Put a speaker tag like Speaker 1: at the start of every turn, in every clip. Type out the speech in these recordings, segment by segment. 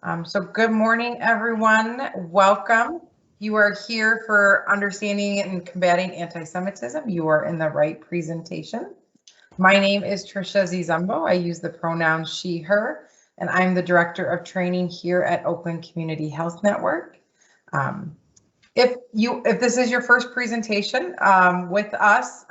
Speaker 1: So good morning, everyone. Welcome. You are here for Understanding and Combating Anti-Semitism. You are in the right presentation. My name is Tricia Zizumbo. I use the pronoun she, her, and I'm the Director of Training here at Oakland Community Health Network. If this is your first presentation with us,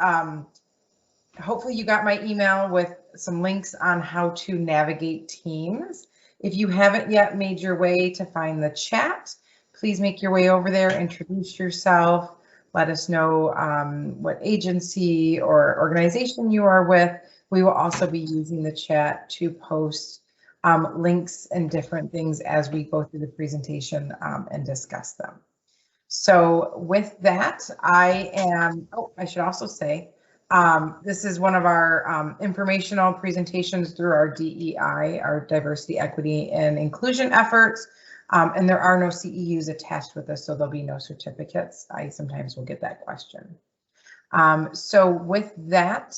Speaker 1: hopefully you got my email with some links on how to navigate Teams. If you haven't yet made your way to find the chat, please make your way over there, introduce yourself, let us know what agency or organization you are with. We will also be using the chat to post links and different things as we go through the presentation and discuss them. So with that, I should also say, this is one of our informational presentations through our DEI, our diversity, equity, and inclusion efforts. And there are no CEUs attached with this, so there'll be no certificates. I sometimes will get that question. So with that,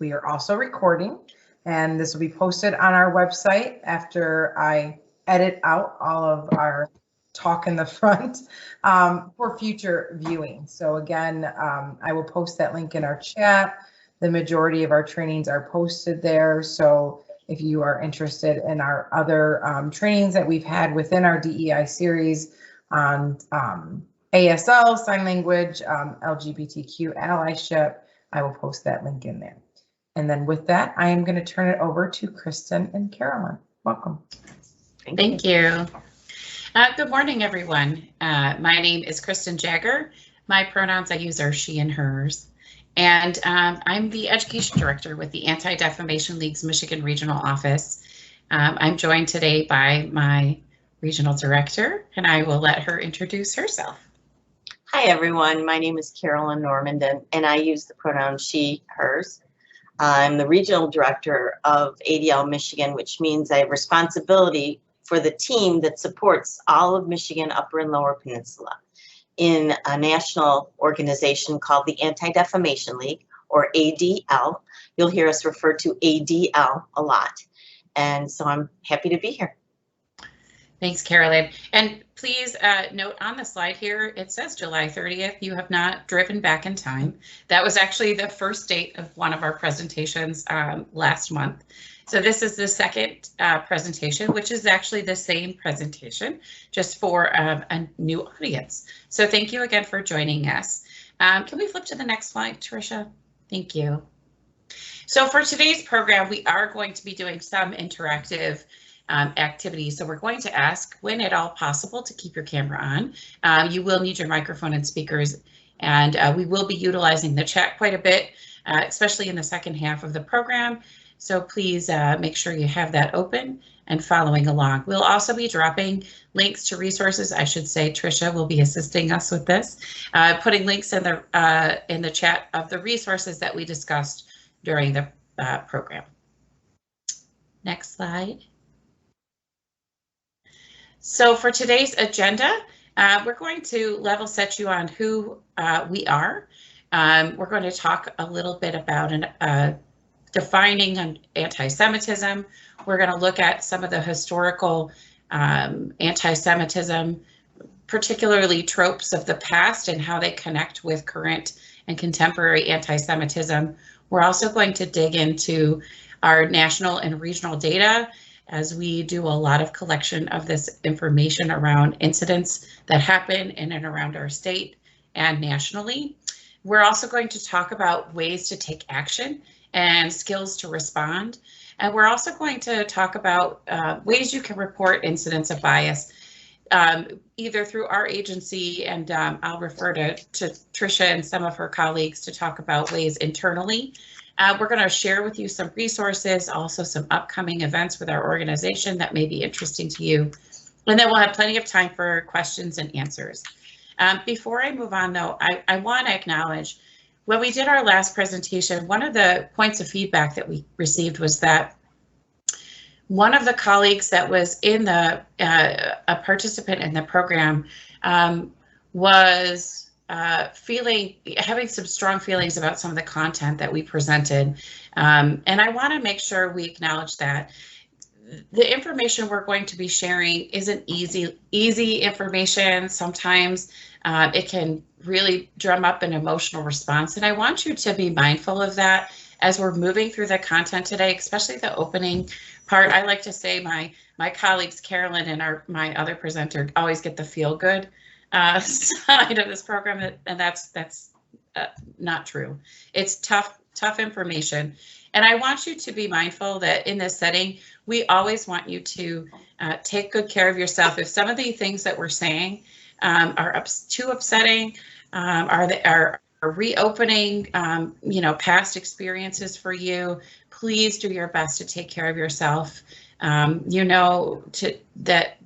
Speaker 1: we are also recording, and this will be posted on our website after I edit out all of our talk in the front for future viewing. So again, I will post that link in our chat. The majority of our trainings are posted there. So if you are interested in our other trainings that we've had within our DEI series on ASL, sign language, LGBTQ allyship, I will post that link in there. And then with that, I am going to turn it over to Kristen and Carolyn. Welcome.
Speaker 2: Thank you. Good morning, everyone. My name is Kristen Jagger. My pronouns I use are she and hers. And I'm the Education Director with the Anti-Defamation League's Michigan Regional Office. I'm joined today by my Regional Director, and I will let her introduce herself.
Speaker 3: Hi, everyone. My name is Carolyn Normandin, and I use the pronoun she, hers. I'm the Regional Director of ADL Michigan, which means I have responsibility for the team that supports all of Michigan, Upper and Lower Peninsula in a national organization called the Anti-Defamation League, or ADL. You'll hear us refer to ADL a lot. And so I'm happy to be here.
Speaker 2: Thanks, Carolyn. And please note on the slide here, it says July 30th. You have not driven back in time. That was actually the first date of one of our presentations last month. So this is the second presentation, which is actually the same presentation, just for a new audience. So thank you again for joining us. Can we flip to the next slide, Tricia? Thank you. So for today's program, we are going to be doing some interactive activities. So we're going to ask, when at all possible, to keep your camera on. You will need your microphone and speakers, and we will be utilizing the chat quite a bit, especially in the second half of the program. So please make sure you have that open and following along. We'll also be dropping links to resources. I should say Tricia will be assisting us with this, putting links in the chat of the resources that we discussed during the program. Next slide. So for today's agenda, we're going to level set you on who we are. We're going to talk a little bit about defining anti-Semitism. We're going to look at some of the historical anti-Semitism, particularly tropes of the past and how they connect with current and contemporary anti-Semitism. We're also going to dig into our national and regional data, as we do a lot of collection of this information around incidents that happen in and around our state and nationally. We're also going to talk about ways to take action and skills to respond. And we're also going to talk about ways you can report incidents of bias, either through our agency, and I'll refer to Tricia and some of her colleagues to talk about ways internally. We're going to share with you some resources, also some upcoming events with our organization that may be interesting to you. And then we'll have plenty of time for questions and answers. Before I move on, though, I want to acknowledge, when we did our last presentation, one of the points of feedback that we received was that one of the colleagues that was in a participant in the program was having some strong feelings about some of the content that we presented. And I want to make sure we acknowledge that the information we're going to be sharing isn't easy information. Sometimes it can really drum up an emotional response, and I want you to be mindful of that as we're moving through the content today, especially the opening part. I like to say my colleagues Carolyn and my other presenter always get the feel good side of this program, and that's not true. It's tough information. And I want you to be mindful that in this setting, we always want you to take good care of yourself. If some of the things that we're saying are too upsetting, are reopening, past experiences for you, please do your best to take care of yourself. That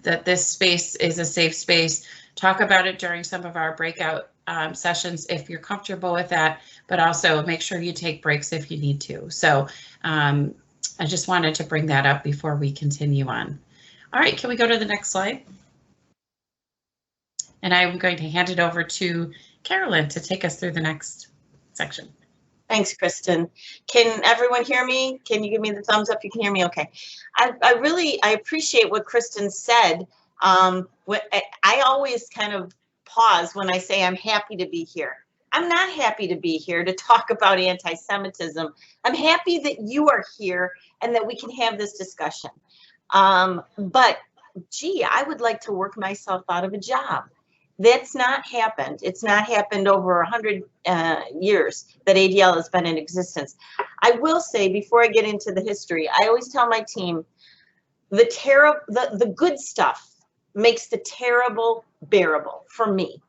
Speaker 2: this space is a safe space. Talk about it during some of our breakout sessions if you're comfortable with that, but also make sure you take breaks if you need to. So I just wanted to bring that up before we continue on. All right, can we go to the next slide? And I'm going to hand it over to Carolyn to take us through the next section.
Speaker 3: Thanks, Kristen. Can everyone hear me? Can you give me the thumbs up? You can hear me? Okay. I appreciate what Kristen said. I always kind of pause when I say I'm happy to be here. I'm not happy to be here to talk about anti-Semitism. I'm happy that you are here and that we can have this discussion. But gee, I would like to work myself out of a job. That's not happened. It's not happened over 100 years that ADL has been in existence. I will say, before I get into the history, I always tell my team, the good stuff makes the terrible bearable for me.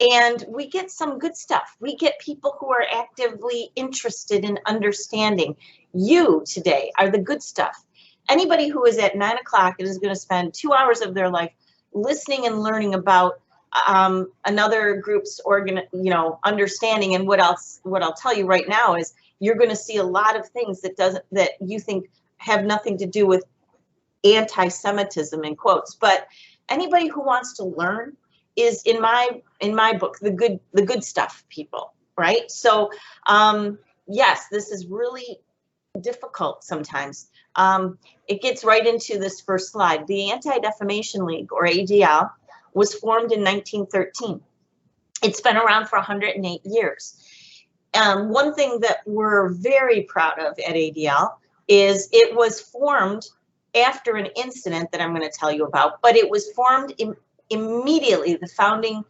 Speaker 3: And we get some good stuff. We get people who are actively interested in understanding. You today are the good stuff. Anybody who is at 9 o'clock and is going to spend 2 hours of their life listening and learning about another group's understanding, and what I'll tell you right now is you're going to see a lot of things that you think have nothing to do with anti-Semitism in quotes. But anybody who wants to learn is in my book the good stuff people, right? So yes, this is really difficult sometimes. It gets right into this first slide. The Anti-Defamation League, or ADL, was formed in 1913. It's been around for 108 years. One thing that we're very proud of at ADL is it was formed after an incident that I'm going to tell you about, but it was formed immediately. The founding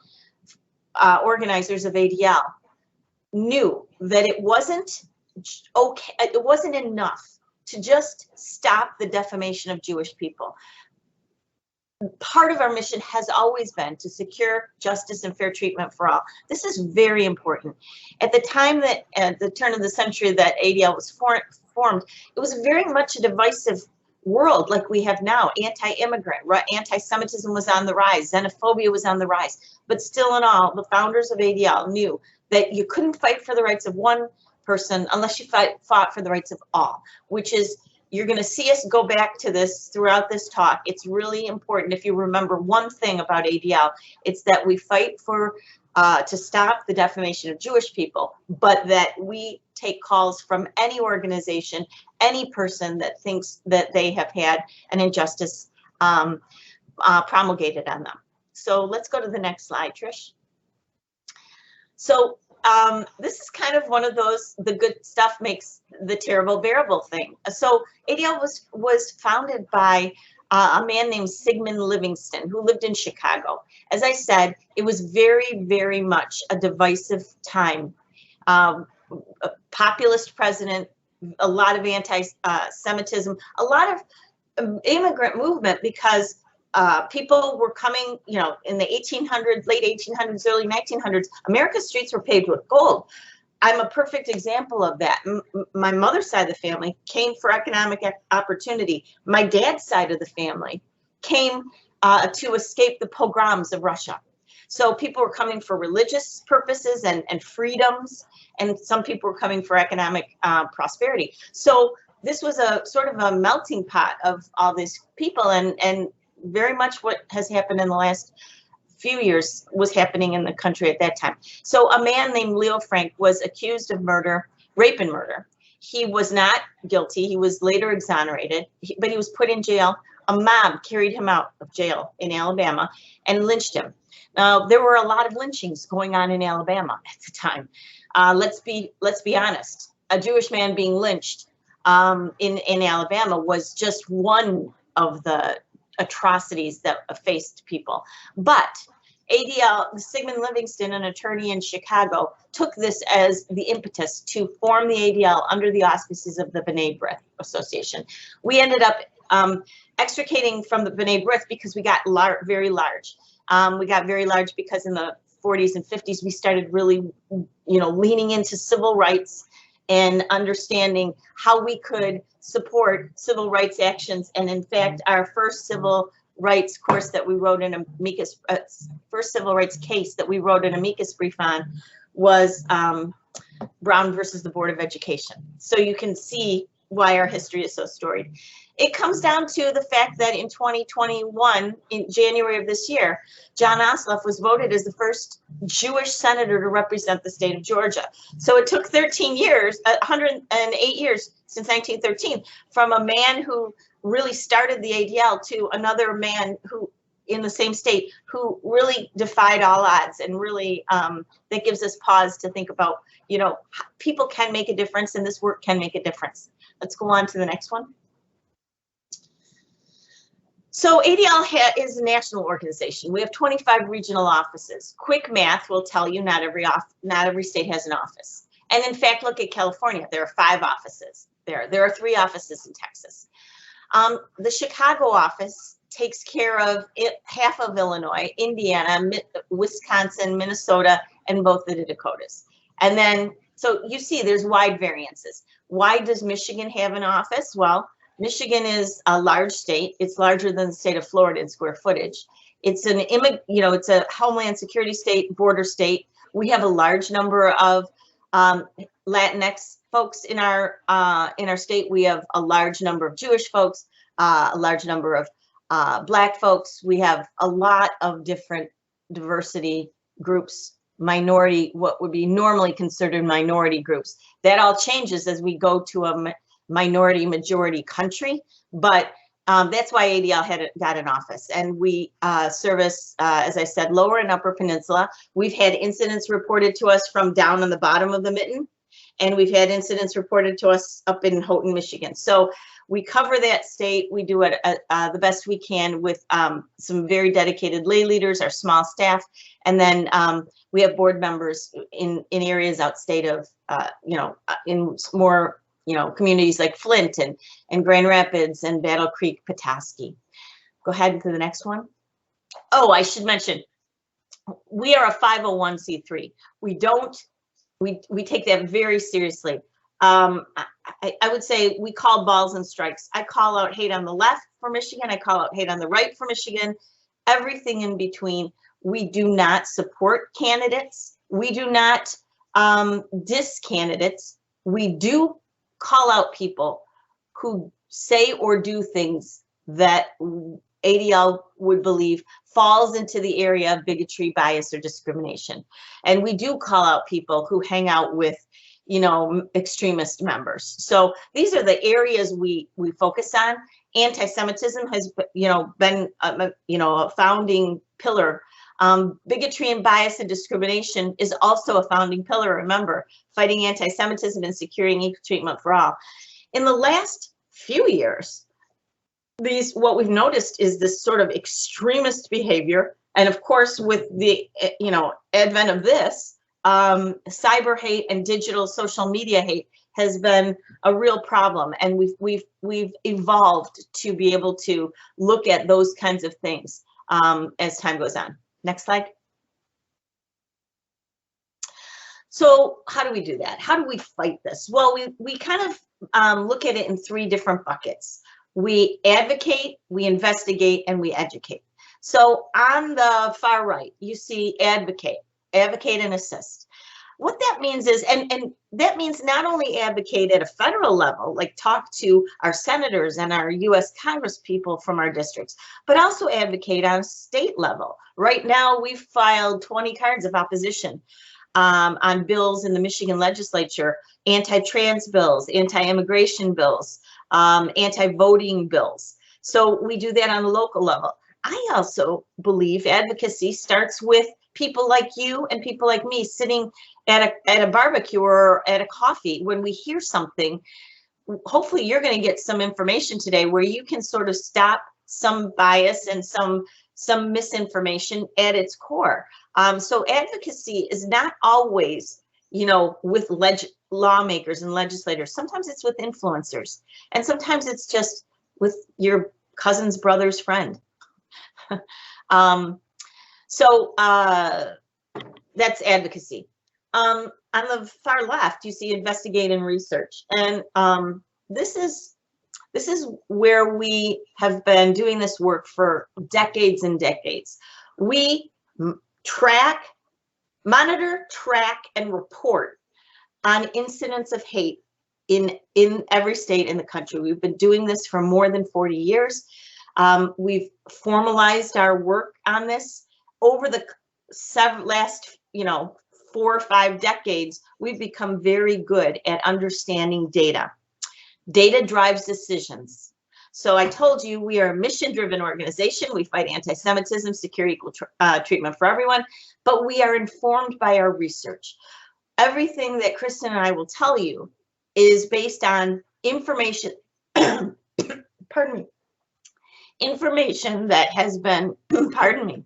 Speaker 3: organizers of ADL knew that it wasn't okay, it wasn't enough to just stop the defamation of Jewish people. Part of our mission has always been to secure justice and fair treatment for all. This is very important. At the time that, at the turn of the century that ADL was formed, it was very much a divisive world like we have now. Anti-immigrant, anti-Semitism was on the rise, xenophobia was on the rise. But still in all, the founders of ADL knew that you couldn't fight for the rights of one person unless you fought for the rights of all, which is, you're going to see us go back to this throughout this talk. It's really important. If you remember one thing about ADL, it's that we fight for to stop the defamation of Jewish people, but that we take calls from any organization, any person that thinks that they have had an injustice promulgated on them. So let's go to the next slide, Trish. So this is kind of one of those, the good stuff makes the terrible bearable thing. So ADL was founded by a man named Sigmund Livingston, who lived in Chicago. As I said, it was very, very much a divisive time. A populist president, a lot of anti-Semitism, a lot of immigrant movement, because people were coming, in the 1800s, late 1800s, early 1900s, America's streets were paved with gold. I'm a perfect example of that. My mother's side of the family came for economic opportunity. My dad's side of the family came to escape the pogroms of Russia. So people were coming for religious purposes and freedoms, and some people were coming for economic prosperity. So this was a sort of a melting pot of all these people, and very much what has happened in the last few years was happening in the country at that time. So a man named Leo Frank was accused of murder, rape and murder. He was not guilty. He was later exonerated, but he was put in jail. A mob carried him out of jail in Alabama and lynched him. Now, there were a lot of lynchings going on in Alabama at the time. Let's be honest. A Jewish man being lynched in Alabama was just one of the atrocities that faced people. But ADL, Sigmund Livingston, an attorney in Chicago, took this as the impetus to form the ADL under the auspices of the B'nai B'rith Association. We ended up extricating from the B'nai B'rith because we got very large. We got very large because in the 40s and 50s, we started really, leaning into civil rights and understanding how we could support civil rights actions. And in fact, our first civil rights course that we wrote an amicus, first civil rights case that we wrote an amicus brief on was Brown versus the Board of Education. So you can see why our history is so storied. It comes down to the fact that in 2021, in January of this year, John Ossoff was voted as the first Jewish senator to represent the state of Georgia. So it took 13 years, 108 years since 1913, from a man who really started the ADL to another man who, in the same state, who really defied all odds, and really that gives us pause to think about, people can make a difference and this work can make a difference. Let's go on to the next one. So ADL is a national organization. We have 25 regional offices. Quick math will tell you not every state has an office. And in fact, look at California. There are 5 offices there. There are 3 offices in Texas. The Chicago office takes care of half of Illinois, Indiana, Wisconsin, Minnesota, and both the Dakotas. And then, so you see there's wide variances. Why does Michigan have an office? Well, Michigan is a large state. It's larger than the state of Florida in square footage. It's it's a homeland security state, border state. We have a large number of Latinx folks in our state. We have a large number of Jewish folks, a large number of Black folks. We have a lot of different diversity groups, minority, what would be normally considered minority groups. That all changes as we go to a minority majority country, but that's why ADL got an office, and we service, as I said, Lower and Upper Peninsula. We've had incidents reported to us from down on the bottom of the mitten, and we've had incidents reported to us up in Houghton, Michigan. So we cover that state. We do it the best we can with some very dedicated lay leaders, our small staff, and then we have board members in areas outstate of, in more communities like Flint and Grand Rapids and Battle Creek, Petoskey. Go ahead to the next one. Oh, I should mention, we are a 501c3. We take that very seriously. I would say we call balls and strikes. I call out hate on the left for Michigan. I call out hate on the right for Michigan. Everything in between. We do not support candidates. We do not diss candidates. We do call out people who say or do things that ADL would believe falls into the area of bigotry, bias, or discrimination. And we do call out people who hang out with, extremist members. So these are the areas we focus on. Anti-Semitism has, been, a founding pillar. Bigotry and bias and discrimination is also a founding pillar. Remember, fighting anti-Semitism and securing equal treatment for all. In the last few years, what we've noticed is this sort of extremist behavior. And of course, with the, advent of this, cyber hate and digital social media hate has been a real problem. And we've evolved to be able to look at those kinds of things as time goes on. Next slide. So how do we do that? How do we fight this? Well, we kind of look at it in 3 different buckets. We advocate, we investigate, and we educate. So on the far right, you see advocate and assist. What that means is, and that means not only advocate at a federal level, like talk to our senators and our U.S. Congress people from our districts, but also advocate on a state level. Right now, we've filed 20 cards of opposition on bills in the Michigan legislature, anti-trans bills, anti-immigration bills, anti-voting bills. So we do that on a local level. I also believe advocacy starts with people like you and people like me sitting at a barbecue or at a coffee. When we hear something, hopefully you're going to get some information today where you can sort of stop some bias and some misinformation at its core. So advocacy is not always, you know, with lawmakers and legislators. Sometimes it's with influencers, and sometimes it's just with your cousin's brother's friend. So that's advocacy. On the far left, you see investigate and research, and this is where we have been doing this work for decades and decades. We monitor, track, and report on incidents of hate in every state in the country. We've been doing this for more than 40 years. We've formalized our work on this over the last, 4 or 5 decades. We've become very good at understanding data. Data drives decisions. So I told you we are a mission-driven organization. We fight anti-Semitism, secure equal treatment for everyone, but we are informed by our research. Everything that Kristen and I will tell you is based on information, pardon me, information that has been, pardon me,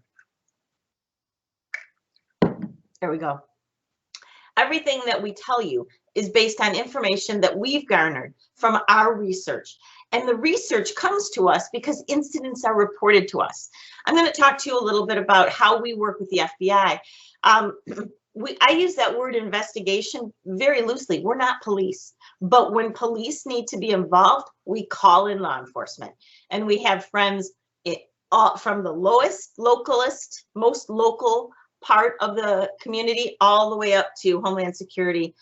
Speaker 3: there we go. Everything that we tell you is based on information that we've garnered from our research. And the research comes to us because incidents are reported to us. I'm going to talk to you a little bit about how we work with the FBI. I use that word investigation very loosely. We're not police, but when police need to be involved, we call in law enforcement. And we have friends from the localist, most local part of the community, all the way up to Homeland Security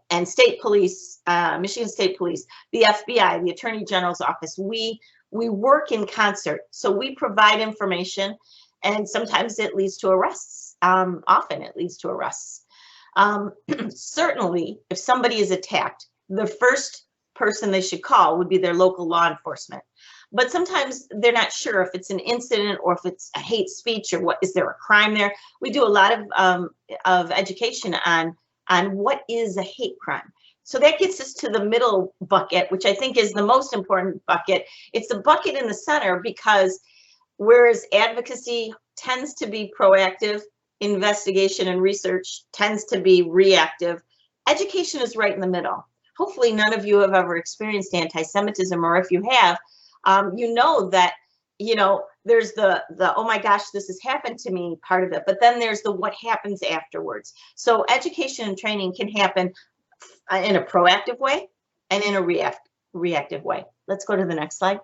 Speaker 3: and state police, Michigan State Police, the FBI, the Attorney General's office. We work in concert. So we provide information, and sometimes it leads to arrests. Often it leads to arrests. Certainly, if somebody is attacked, the first person they should call would be their local law enforcement. But sometimes they're not sure if it's an incident or if it's a hate speech or what, is there a crime there? We do a lot of education on what is a hate crime. So that gets us to the middle bucket, which I think is the most important bucket. It's the bucket in the center because whereas advocacy tends to be proactive, investigation and research tends to be reactive, education is right in the middle. Hopefully none of you have ever experienced anti-Semitism, or if you have, you know that, there's the oh my gosh, this has happened to me part of it, but then there's the what happens afterwards. So education and training can happen in a proactive way and in a reactive way. Let's go to the next slide.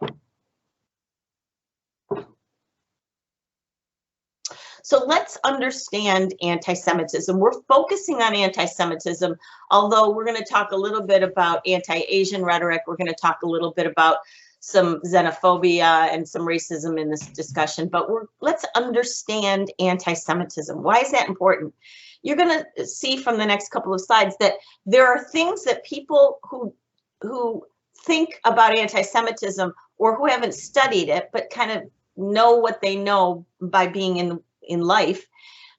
Speaker 3: So let's understand anti-Semitism. We're focusing on anti-Semitism, although we're going to talk a little bit about anti-Asian rhetoric. We're going to talk a little bit about some xenophobia and some racism in this discussion, but let's understand anti-Semitism. Why is that important? You're going to see from the next couple of slides that there are things that people who think about anti-Semitism or who haven't studied it, but kind of know what they know by being in life.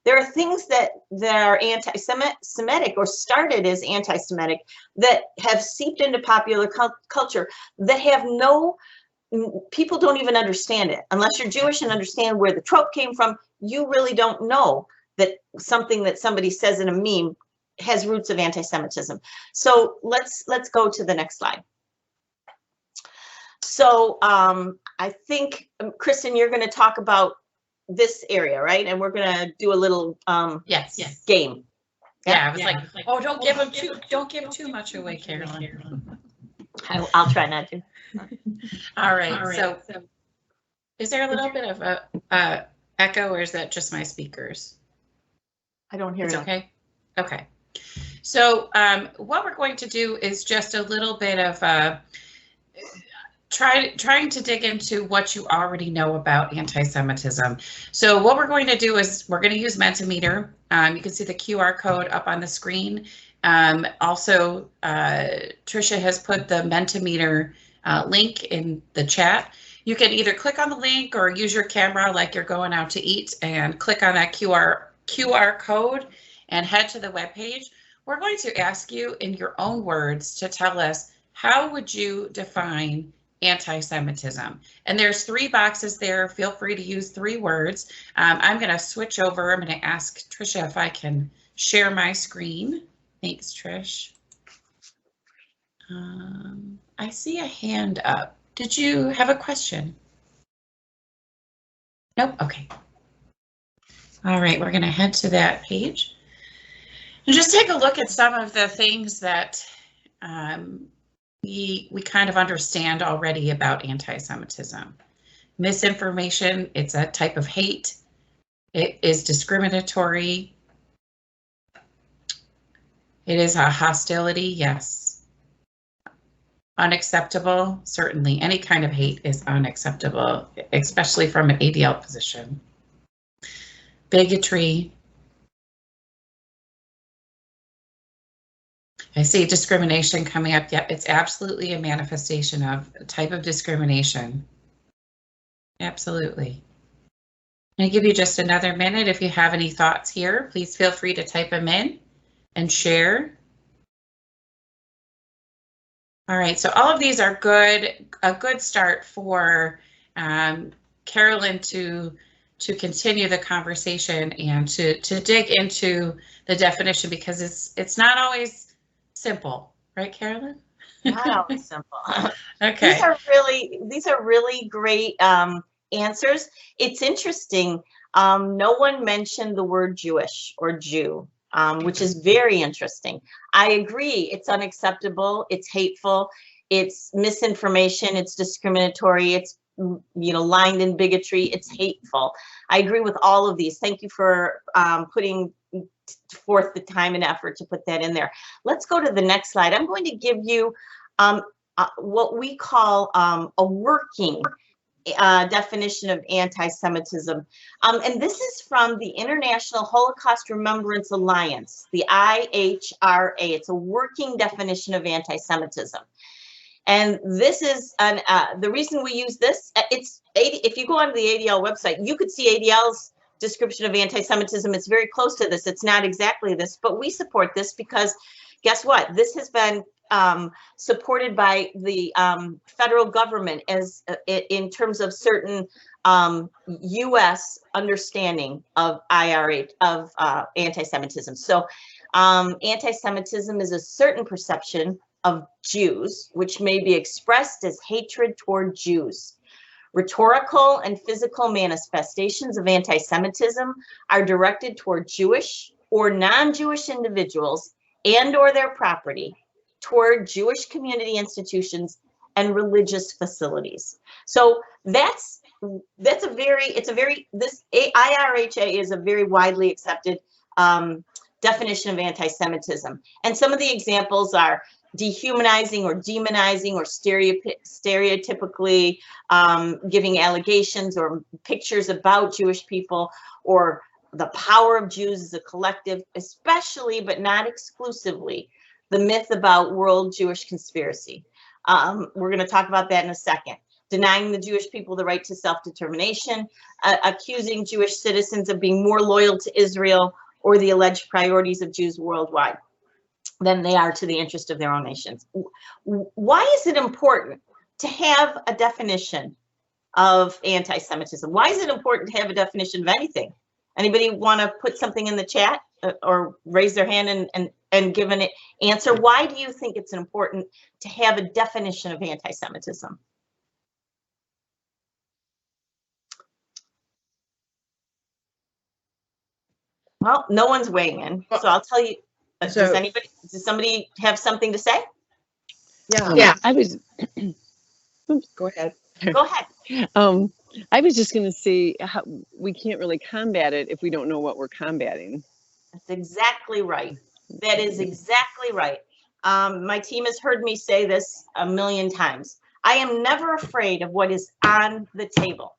Speaker 3: There are things that are anti-Semitic or started as anti-Semitic that have seeped into popular culture that have people don't even understand it. Unless you're Jewish and understand where the trope came from, you really don't know that something that somebody says in a meme has roots of anti-Semitism. So let's go to the next slide. So I think, Kristen, you're going to talk about this area, right? And we're going to do a little
Speaker 2: yes
Speaker 3: game.
Speaker 2: Yeah, I was like, oh, don't give too much away, Carolyn.
Speaker 3: I'll try not to.
Speaker 2: All right. So is there a little bit of a echo, or is that just my speakers?
Speaker 3: I don't hear it.
Speaker 2: Okay. Okay. So what we're going to do is just a little bit of trying to dig into what you already know about anti-Semitism. So what we're going to do is we're going to use Mentimeter. You can see the QR code up on the screen. Also, Tricia has put the Mentimeter link in the chat. You can either click on the link or use your camera like you're going out to eat and click on that QR code and head to the webpage. We're going to ask you in your own words to tell us, how would you define anti-Semitism? And there's 3 boxes there. Feel free to use 3 words. I'm going to switch over. I'm going to ask Tricia if I can share my screen. Thanks, Trish. I see a hand up. Did you have a question? Nope. Okay. All right, we're going to head to that page and just take a look at some of the things that we kind of understand already about anti-Semitism. Misinformation, it's a type of hate. It is discriminatory. It is a hostility, yes. Unacceptable, certainly. Any kind of hate is unacceptable, especially from an ADL position. Bigotry. I see discrimination coming up. Yep, it's absolutely a manifestation of a type of discrimination. Absolutely. I'm going to give you just another minute. If you have any thoughts here, please feel free to type them in and share. All right, so all of these are a good start for Carolyn to continue the conversation and to dig into the definition, because it's not always simple, right, Carolyn?
Speaker 3: Not always simple.
Speaker 2: Okay.
Speaker 3: These are really great answers. It's interesting. No one mentioned the word Jewish or Jew, which is very interesting. I agree. It's unacceptable. It's hateful. It's misinformation. It's discriminatory. It's, lined in bigotry. It's hateful. I agree with all of these. Thank you for putting forth the time and effort to put that in there. Let's go to the next slide. I'm going to give you what we call a working definition of anti-Semitism. And this is from the International Holocaust Remembrance Alliance, the IHRA. It's a working definition of anti-Semitism. And this is the reason we use this. If you go onto the ADL website, you could see ADL's description of anti-Semitism. It's very close to this. It's not exactly this, but we support this because guess what? This has been supported by the federal government as in terms of certain U.S. understanding of IRA, of anti-Semitism. So anti-Semitism is a certain perception of Jews, which may be expressed as hatred toward Jews. Rhetorical and physical manifestations of anti-Semitism are directed toward Jewish or non-Jewish individuals and or their property, toward Jewish community institutions and religious facilities. So this IHRA is a very widely accepted definition of anti-Semitism. And some of the examples are dehumanizing or demonizing or stereotypically giving allegations or pictures about Jewish people, or the power of Jews as a collective, especially but not exclusively the myth about world Jewish conspiracy. We're going to talk about that in a second. Denying the Jewish people the right to self-determination, accusing Jewish citizens of being more loyal to Israel or the alleged priorities of Jews worldwide than they are to the interest of their own nations. Why is it important to have a definition of anti-Semitism? Why is it important to have a definition of anything? Anybody want to put something in the chat or raise their hand and give an answer? Why do you think it's important to have a definition of anti-Semitism? Well, no one's weighing in, so I'll tell you. Does somebody have something to say?
Speaker 4: Yeah. I was. Go ahead.
Speaker 3: Go ahead.
Speaker 4: I was just going to say how we can't really combat it if we don't know what we're combating.
Speaker 3: That's exactly right. That is exactly right. My team has heard me say this a million times. I am never afraid of what is on the table.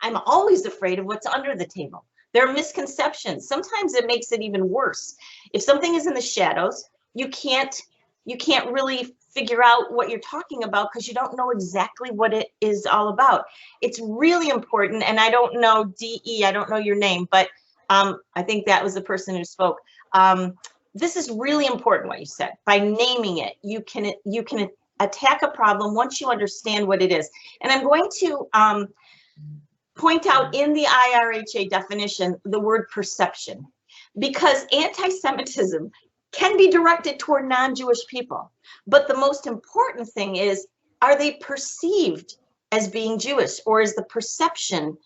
Speaker 3: I'm always afraid of what's under the table. There are misconceptions. Sometimes it makes it even worse. If something is in the shadows, you can't really figure out what you're talking about because you don't know exactly what it is all about. It's really important. And I don't know, DE, I don't know your name, but I think that was the person who spoke. This is really important what you said. By naming it, you can attack a problem once you understand what it is. And I'm going to point out in the IHRA definition the word perception, because anti-Semitism can be directed toward non-Jewish people. But the most important thing is, are they perceived as being Jewish, or is the perception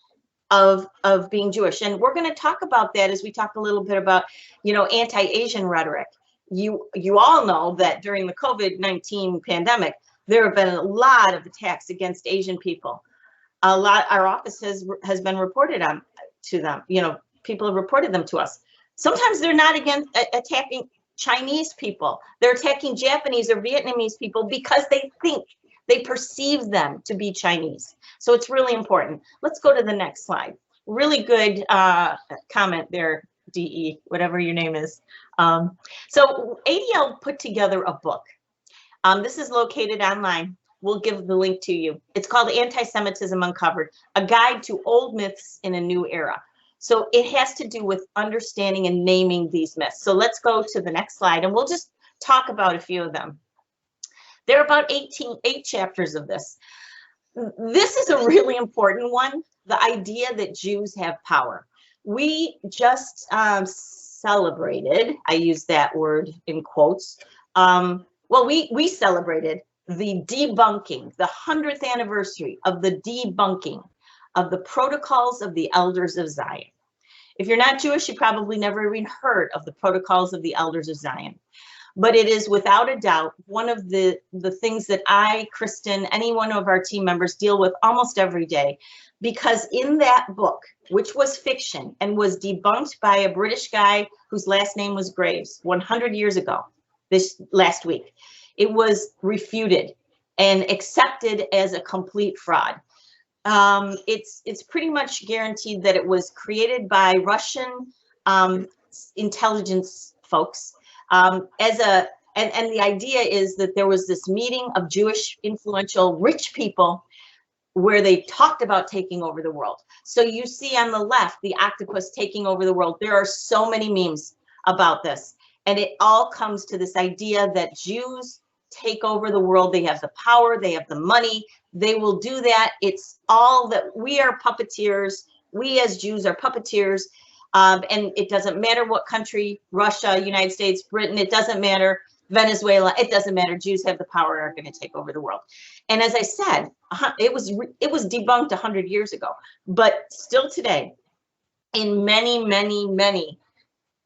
Speaker 3: of being Jewish? And we're going to talk about that as we talk a little bit about, anti-Asian rhetoric. You all know that during the COVID-19 pandemic, there have been a lot of attacks against Asian people. Our office has been reported on to them. People have reported them to us. Sometimes they're not attacking Chinese people. They're attacking Japanese or Vietnamese people because they perceive them to be Chinese. So it's really important. Let's go to the next slide. Really good comment there, DE, whatever your name is. So ADL put together a book. This is located online. We'll give the link to you. It's called Anti-Semitism Uncovered, a guide to old myths in a new era. So it has to do with understanding and naming these myths. So let's go to the next slide, and we'll just talk about a few of them. There are about 8 chapters of this. This is a really important one, the idea that Jews have power. We just celebrated, I use that word in quotes, we celebrated the debunking, the 100th anniversary of the debunking of the Protocols of the Elders of Zion. If you're not Jewish, you probably never even heard of the Protocols of the Elders of Zion. But it is without a doubt one of the things that I, Kristen, any one of our team members deal with almost every day. Because in that book, which was fiction and was debunked by a British guy whose last name was Graves 100 years ago, this last week, it was refuted and accepted as a complete fraud. It's pretty much guaranteed that it was created by Russian intelligence folks. And the idea is that there was this meeting of Jewish influential rich people where they talked about taking over the world. So you see on the left, the octopus taking over the world. There are so many memes about this. And it all comes to this idea that Jews take over the world. They have the power, they have the money, they will do that. It's all that we are puppeteers. We as Jews are puppeteers. And it doesn't matter what country, Russia, United States, Britain, it doesn't matter, Venezuela, it doesn't matter. Jews have the power and are going to take over the world. And as I said, it was debunked 100 years ago, but still today, in many,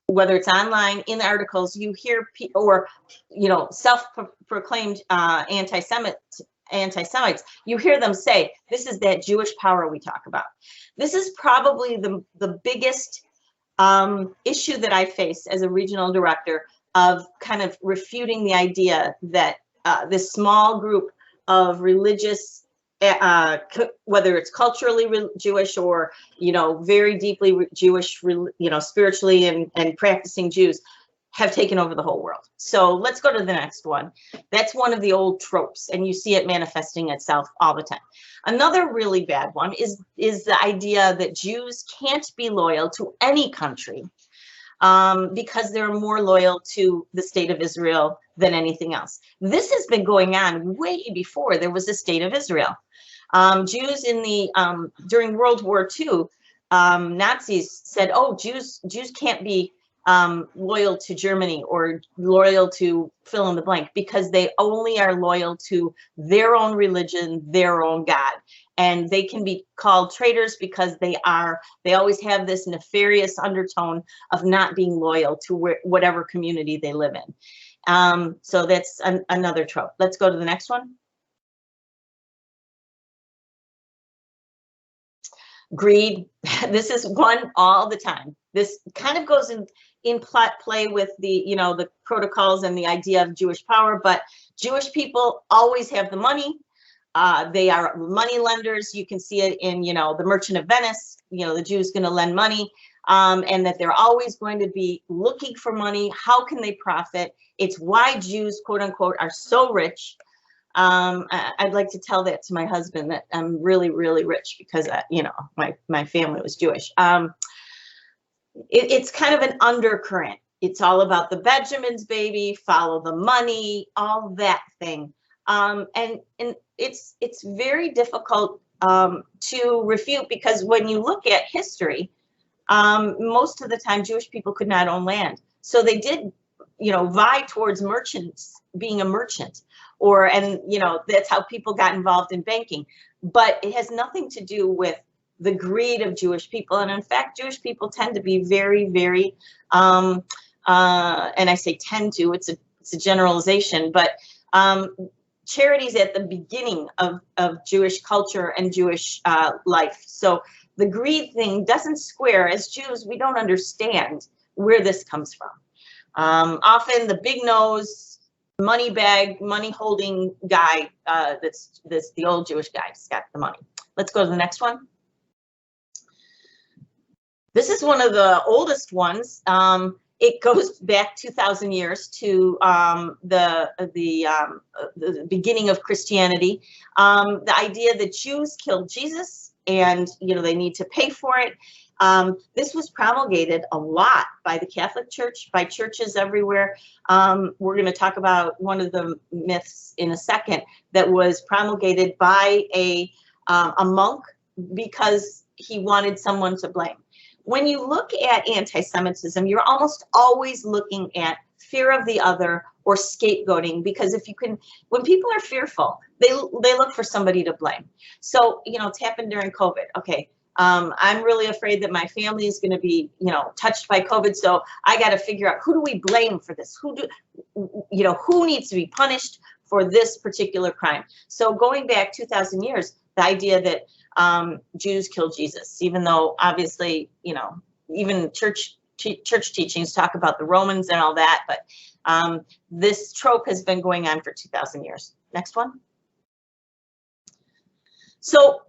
Speaker 3: whether it's online, in articles, you hear or self-proclaimed anti-Semites, you hear them say, this is that Jewish power we talk about. This is probably the biggest issue that I face as a regional director, of kind of refuting the idea that this small group of religious, whether it's culturally Jewish or, very deeply Jewish, spiritually and practicing Jews, have taken over the whole world. So let's go to the next one. That's one of the old tropes, and you see it manifesting itself all the time. Another really bad one is the idea that Jews can't be loyal to any country because they're more loyal to the state of Israel than anything else. This has been going on way before there was a state of Israel. Jews in the during World War II, Nazis said, "Oh, Jews can't be loyal to Germany or loyal to fill in the blank because they only are loyal to their own religion, their own God." And they can be called traitors because they always have this nefarious undertone of not being loyal to whatever community they live in. So that's another trope. Let's go to the next one. Greed. This is one all the time. This kind of goes in play with the the protocols and the idea of Jewish power, but Jewish people always have the money. They are money lenders. You can see it in, the Merchant of Venice. The Jew's going to lend money, and that they're always going to be looking for money. How can they profit? It's why Jews, quote unquote, are so rich. I'd like to tell that to my husband, that I'm really, really rich because, my family was Jewish. It's kind of an undercurrent. It's all about the Benjamins, baby, follow the money, all that thing. And it's very difficult to refute, because when you look at history, most of the time Jewish people could not own land. So they did, vie towards merchants, being a merchant, and that's how people got involved in banking. But it has nothing to do with the greed of Jewish people. And in fact, Jewish people tend to be very, very, and I say tend to, it's a generalization, but charity's at the beginning of Jewish culture and Jewish life. So the greed thing doesn't square. As Jews, we don't understand where this comes from. Often the big nose, money bag, money holding guy, that's the old Jewish guy, has got the money. Let's go to the next one. This is one of the oldest ones. It goes back 2,000 years to the beginning of Christianity. The idea that Jews killed Jesus, and they need to pay for it. This was promulgated a lot by the Catholic Church, by churches everywhere. We're going to talk about one of the myths in a second, that was promulgated by a monk because he wanted someone to blame. When you look at anti-Semitism, you're almost always looking at fear of the other or scapegoating, because when people are fearful, they look for somebody to blame. So, it's happened during COVID. Okay, I'm really afraid that my family is going to be, touched by COVID. So I got to figure out, who do we blame for this? Who needs to be punished for this particular crime? So going back 2,000 years, the idea that Jews killed Jesus, even though obviously, even church teachings talk about the Romans and all that, but this trope has been going on for 2,000 years. Next one. So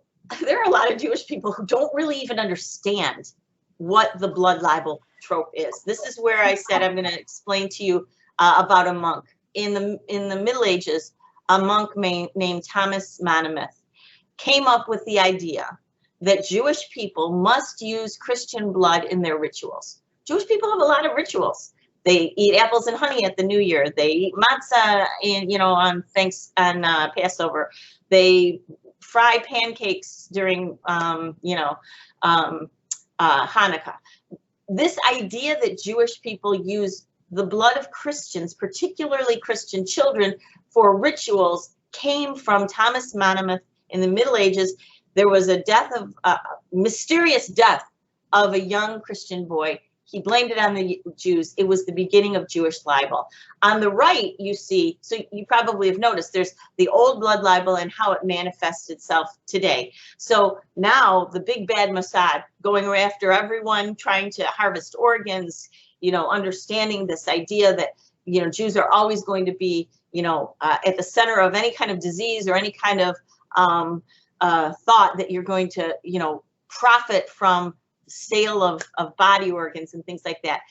Speaker 3: there are a lot of Jewish people who don't really even understand what the blood libel trope is. This is where I said I'm going to explain to you about a monk. In the Middle Ages, a monk named Thomas Monomyth came up with the idea that Jewish people must use Christian blood in their rituals. Jewish people have a lot of rituals. They eat apples and honey at the New Year. They eat matzah on Passover. They fry pancakes during Hanukkah. This idea that Jewish people use the blood of Christians, particularly Christian children, for rituals came from Thomas Monomyth. In the Middle Ages, there was a mysterious death of a young Christian boy. He blamed it on the Jews. It was the beginning of Jewish libel. On the right, you see, so you probably have noticed, there's the old blood libel and how it manifests itself today. So now the big bad Mossad going after everyone, trying to harvest organs, understanding this idea that, Jews are always going to be, at the center of any kind of disease or any kind of thought that you're going to, profit from sale of body organs and things like that.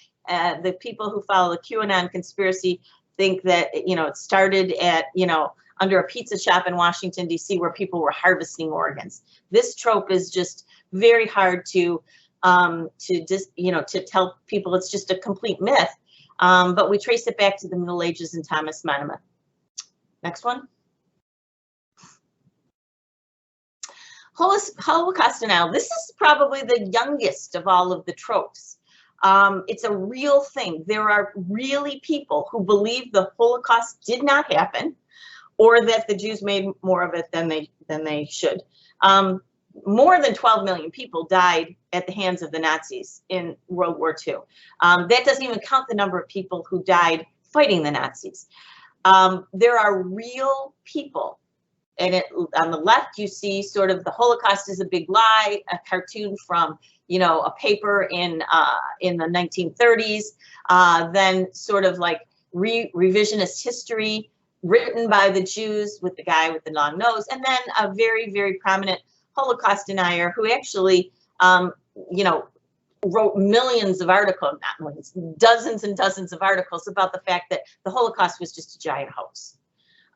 Speaker 3: The people who follow the QAnon conspiracy think that, it started at, under a pizza shop in Washington, D.C., where people were harvesting organs. This trope is just very hard to tell people it's just a complete myth. But we trace it back to the Middle Ages and Thomas Monomyth. Next one. Holocaust denial. This is probably the youngest of all of the tropes. It's a real thing. There are really people who believe the Holocaust did not happen, or that the Jews made more of it than they should. More than 12 million people died at the hands of the Nazis in World War II. That doesn't even count the number of people who died fighting the Nazis. There are real people. And on the left, you see sort of the Holocaust is a big lie, a cartoon from, a paper in the 1930s. Then sort of like revisionist history, written by the Jews with the guy with the long nose, and then a very, very prominent Holocaust denier who actually, you know, wrote millions of articles, not millions, dozens and dozens of articles about the fact that the Holocaust was just a giant hoax.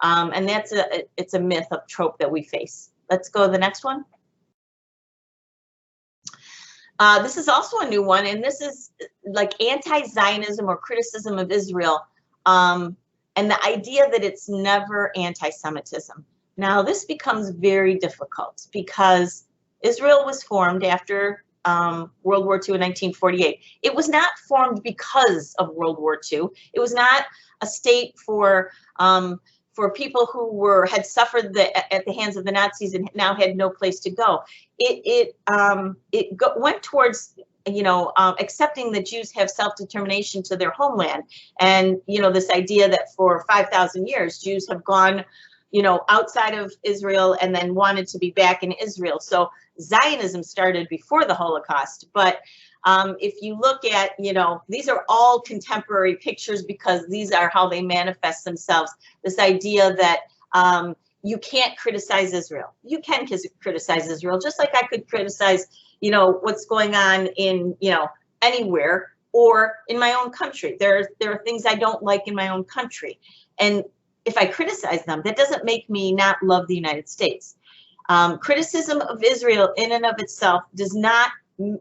Speaker 3: And it's a myth of trope that we face. Let's go to the next one. This is also a new one, and this is like anti-Zionism or criticism of Israel, and the idea that it's never anti-Semitism. Now, this becomes very difficult because Israel was formed after World War II in 1948. It was not formed because of World War II. It was not a state for people who had suffered at the hands of the Nazis and now had no place to go. It went towards, you know, accepting that Jews have self-determination to their homeland, and, you know, this idea that for 5,000 years Jews have gone, you know, outside of Israel and then wanted to be back in Israel. So Zionism started before the Holocaust, but if you look at, you know, these are all contemporary pictures because these are how they manifest themselves. This idea that you can't criticize Israel. You can criticize Israel, just like I could criticize, you know, what's going on in, you know, anywhere or in my own country. There are things I don't like in my own country. And if I criticize them, that doesn't make me not love the United States. Criticism of Israel in and of itself does not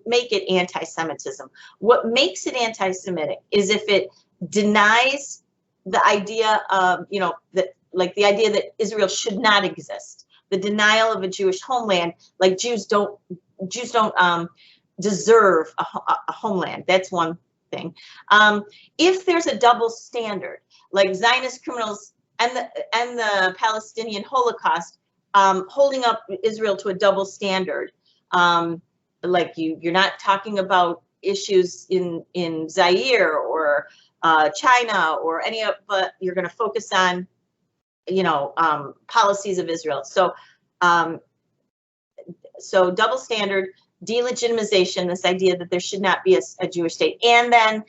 Speaker 3: make it anti-Semitism. What makes it anti-Semitic is if it denies the idea of, you know, that, like the idea that Israel should not exist, the denial of a Jewish homeland, like Jews don't deserve a homeland. That's one thing. If there's a double standard, like Zionist criminals and the Palestinian Holocaust holding up Israel to a double standard, like you're not talking about issues in Zaire or China or any of, but you're going to focus on, you know, policies of Israel. So so double standard, delegitimization, this idea that there should not be a Jewish state, and then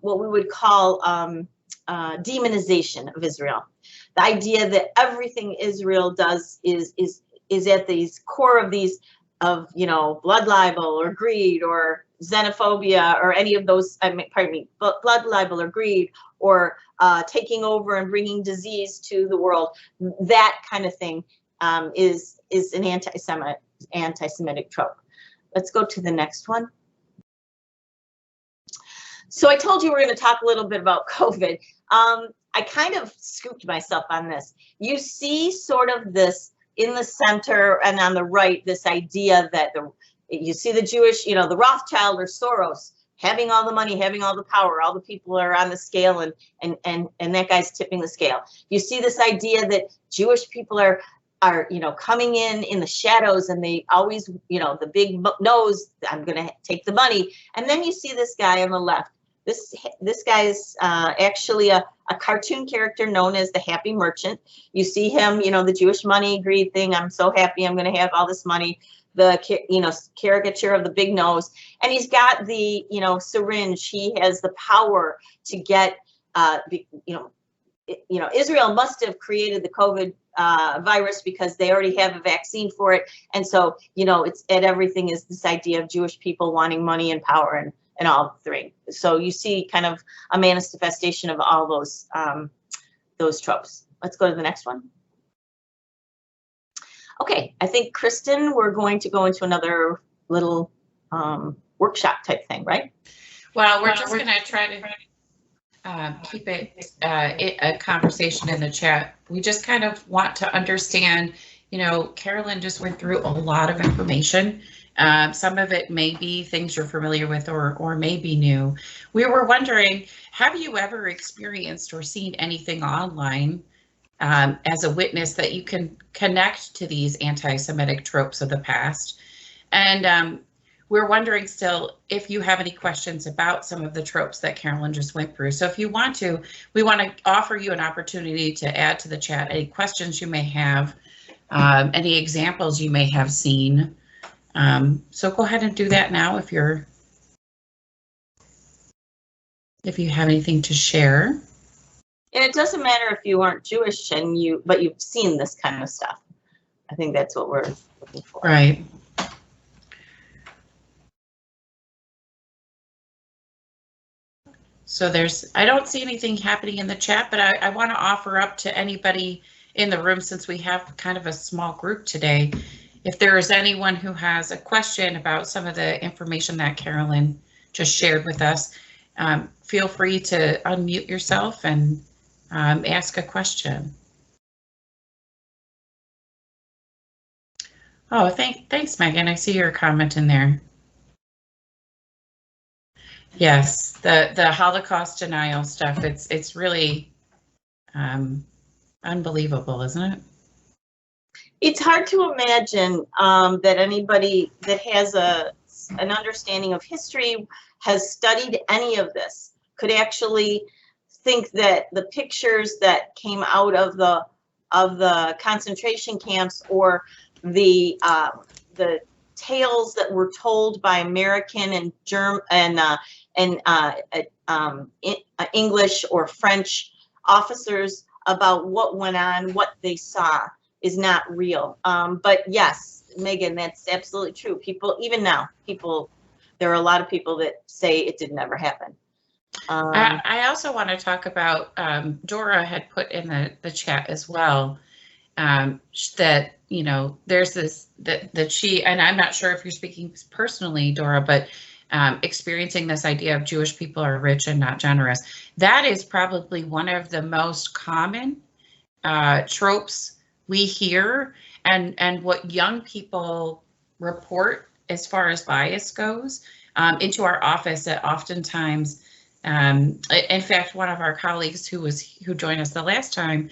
Speaker 3: what we would call demonization of Israel. The idea that everything Israel does is at the core of these, of, you know, blood libel or greed or xenophobia or any of those, pardon me, blood libel or greed or taking over and bringing disease to the world. That kind of thing is an anti-Semitic trope. Let's go to the next one. So I told you we're going to talk a little bit about COVID. I kind of scooped myself on this. You see sort of this in the center and on the right, this idea that you see the Jewish, you know, the Rothschild or Soros having all the money, having all the power, all the people are on the scale, and that guy's tipping the scale. You see this idea that Jewish people are, you know, coming in the shadows, and they always, you know, the big nose, I'm going to take the money. And then you see this guy on the left. This guy is actually a cartoon character known as the Happy Merchant. You see him, you know, the Jewish money greed thing. I'm so happy, I'm going to have all this money. The, you know, caricature of the big nose, and he's got the, you know, syringe. He has the power to get, you know, Israel must have created the COVID virus because they already have a vaccine for it. And so, you know, it's at everything is this idea of Jewish people wanting money and power and all three. So you see kind of a manifestation of all those tropes. Let's go to the next one. Okay, I think, Kristen, we're going to go into another little workshop type thing, right?
Speaker 2: Well, we're just going to try to keep it a conversation in the chat. We just kind of want to understand, you know, Carolyn just went through a lot of information. Some of it may be things you're familiar with or may be new. We were wondering, have you ever experienced or seen anything online as a witness that you can connect to these anti-Semitic tropes of the past? And we're wondering still if you have any questions about some of the tropes that Carolyn just went through. So if you want to, we want to offer you an opportunity to add to the chat any questions you may have, any examples you may have seen. So go ahead and do that now if you have anything to share.
Speaker 3: And it doesn't matter if you aren't Jewish but you've seen this kind of stuff. I think that's what we're looking for.
Speaker 2: Right. So I don't see anything happening in the chat, but I want to offer up to anybody in the room, since we have kind of a small group today, if there is anyone who has a question about some of the information that Carolyn just shared with us, feel free to unmute yourself and ask a question. Oh, thanks, Megan. I see your comment in there. Yes, the Holocaust denial stuff, it's really unbelievable, isn't it?
Speaker 3: It's hard to imagine that anybody that has an understanding of history, has studied any of this, could actually think that the pictures that came out of the concentration camps, or the tales that were told by American and German and English or French officers about what went on, what they saw, is not real. But yes, Megan, that's absolutely true. People, even now, there are a lot of people that say it did never happen.
Speaker 2: I also want to talk about, Dora had put in the chat as well, that, you know, there's this, that she, and I'm not sure if you're speaking personally, Dora, but experiencing this idea of Jewish people are rich and not generous. That is probably one of the most common tropes we hear, and what young people report as far as bias goes into our office. That oftentimes, in fact, one of our colleagues who joined us the last time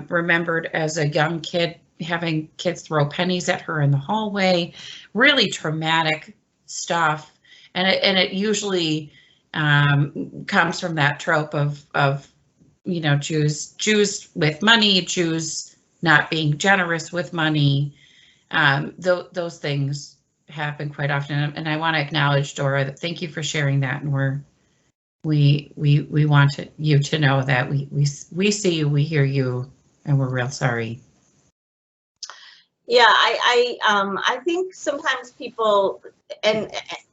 Speaker 2: remembered as a young kid having kids throw pennies at her in the hallway. Really traumatic stuff, and it usually comes from that trope of you know, Jews with money, Jews not being generous with money. Those things happen quite often, and I want to acknowledge, Dora, that thank you for sharing that, and we want you to know that we see you, we hear you, and we're real sorry.
Speaker 3: Yeah, I think sometimes people, and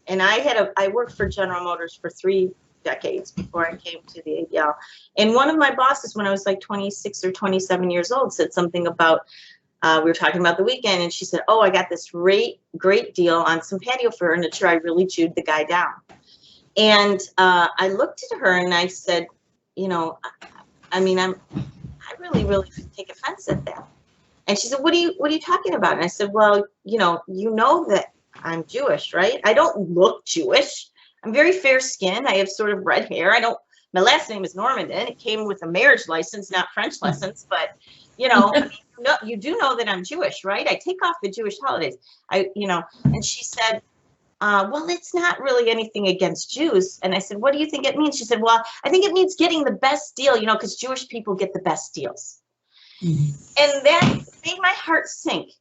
Speaker 3: I worked for General Motors for 3 decades before I came to the ADL. And one of my bosses, when I was like 26 or 27 years old, said something about, we were talking about the weekend, and she said, oh, I got this great deal on some patio furniture. I really chewed the guy down. And I looked at her and I said, you know, I mean, I really take offense at that. And she said, what are you talking about? And I said, well, you know that I'm Jewish, right? I don't look Jewish. I'm very fair skinned. I have sort of red hair. My last name is Normandin. It came with a marriage license, not French license, but you know, I mean, you do know that I'm Jewish, right? I take off the Jewish holidays. And she said, well, it's not really anything against Jews. And I said, what do you think it means? She said, well, I think it means getting the best deal, you know, because Jewish people get the best deals. Mm-hmm. And that made my heart sink.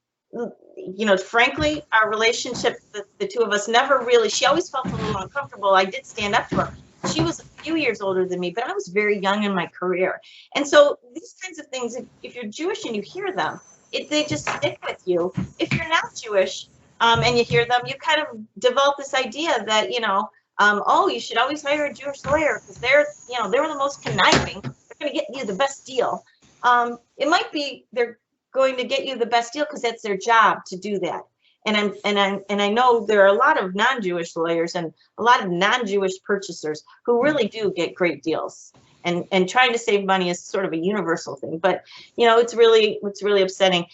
Speaker 3: You know, frankly, our relationship, the two of us never really, she always felt a little uncomfortable. I did stand up to her. She was a few years older than me, but I was very young in my career. And so these kinds of things, if you're Jewish and you hear them, they just stick with you. If you're not Jewish and you hear them, you kind of develop this idea that, you know, oh, you should always hire a Jewish lawyer because they're the most conniving. They're going to get you the best deal. It might be they're going to get you the best deal because that's their job to do that. And I know there are a lot of non-Jewish lawyers and a lot of non-Jewish purchasers who really do get great deals. And trying to save money is sort of a universal thing. But you know, it's really upsetting.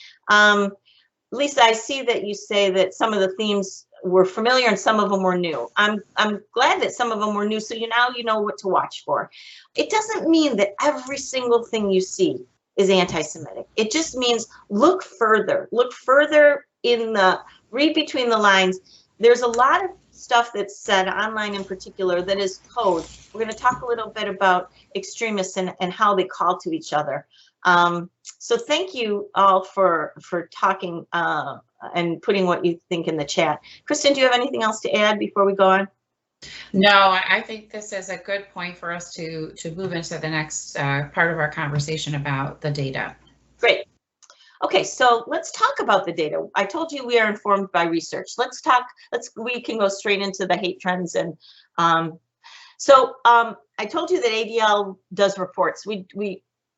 Speaker 3: Lisa, I see that you say that some of the themes were familiar and some of them were new. I'm glad that some of them were new, so now you know what to watch for. It doesn't mean that every single thing you see is anti-Semitic. It just means look further read between the lines. There's a lot of stuff that's said online in particular that is code. We're going to talk a little bit about extremists and how they call to each other. So thank you all for talking and putting what you think in the chat. Kristen, do you have anything else to add before we go on?
Speaker 2: No, I think this is a good point for us to move into the next part of our conversation about the data.
Speaker 3: Great. Okay, so let's talk about the data. I told you we are informed by research. We can go straight into the hate trends. And I told you that ADL does reports.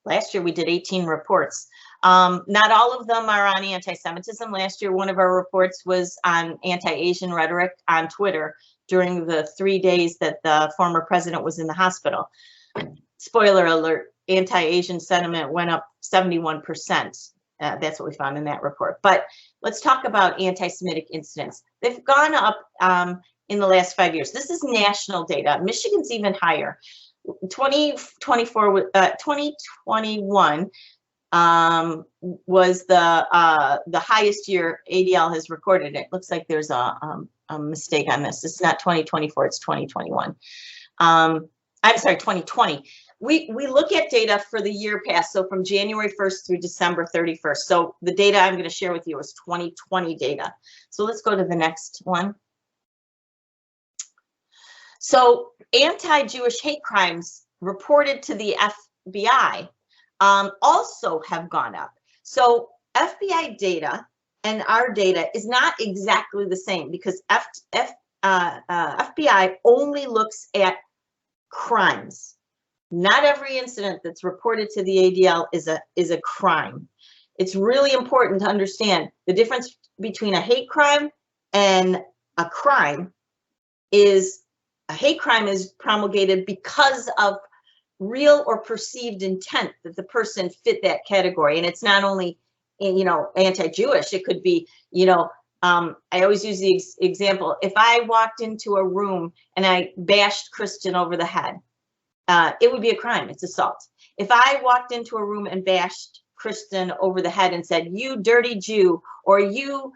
Speaker 3: Last year we did 18 reports. Not all of them are on anti-Semitism. Last year, one of our reports was on anti-Asian rhetoric on Twitter during the 3 days that the former president was in the hospital. Spoiler alert, anti-Asian sentiment went up 71%. That's what we found in that report. But let's talk about anti-Semitic incidents. They've gone up in the last 5 years. This is national data. Michigan's even higher. 2021 was the highest year ADL has recorded. It looks like there's a mistake on this. It's not 2024, it's 2021. I'm sorry, 2020. We look at data for the year past, so from January 1st through December 31st. So the data I'm going to share with you is 2020 data. So let's go to the next one. So anti-Jewish hate crimes reported to the FBI also have gone up. So FBI data and our data is not exactly the same because FBI only looks at crimes. Not every incident that's reported to the ADL is a crime. It's really important to understand the difference between a hate crime and a crime is a hate crime is promulgated because of real or perceived intent that the person fit that category. And it's not only, anti-Jewish, it could be, I always use the example, if I walked into a room and I bashed Kristen over the head, it would be a crime. It's assault. If I walked into a room and bashed Kristen over the head and said, you dirty Jew, or you,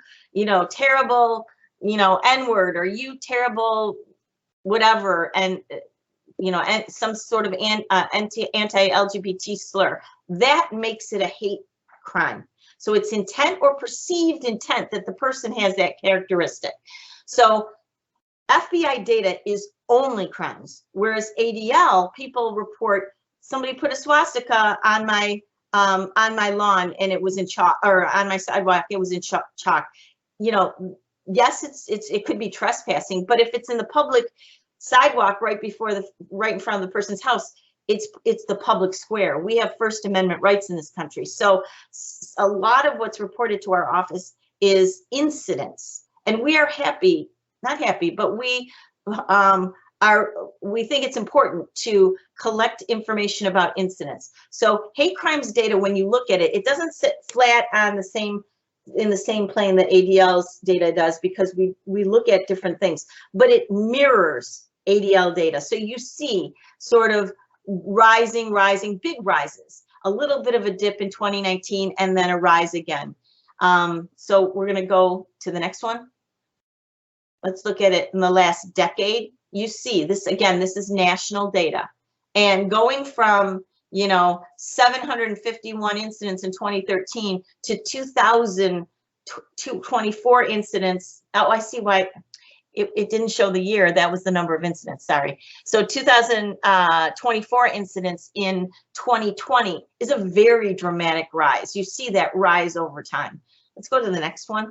Speaker 3: terrible, N-word, or you terrible whatever, and, and some sort of anti-LGBT slur, that makes it a hate crime. So it's intent or perceived intent that the person has that characteristic. So FBI data is only crimes, whereas ADL, people report somebody put a swastika on my lawn and it was in chalk, or on my sidewalk it was in chalk. Yes, it could be trespassing, but if it's in the public sidewalk right in front of the person's house, it's the public square. We have First Amendment rights in this country. So a lot of what's reported to our office is incidents, and we are not happy, but we think it's important to collect information about incidents. So hate crimes data, when you look at it, it doesn't sit flat on in the same plane that ADL's data does, because we look at different things, but it mirrors ADL data. So you see sort of rising, big rises, a little bit of a dip in 2019, and then a rise again. So we're going to go to the next one. Let's look at it in the last decade. You see this again, this is national data, and going from 751 incidents in 2013 to 2,024 incidents. Oh, I see why it didn't show the year. That was the number of incidents, sorry. So 2,024 incidents in 2020 is a very dramatic rise. You see that rise over time. Let's go to the next one.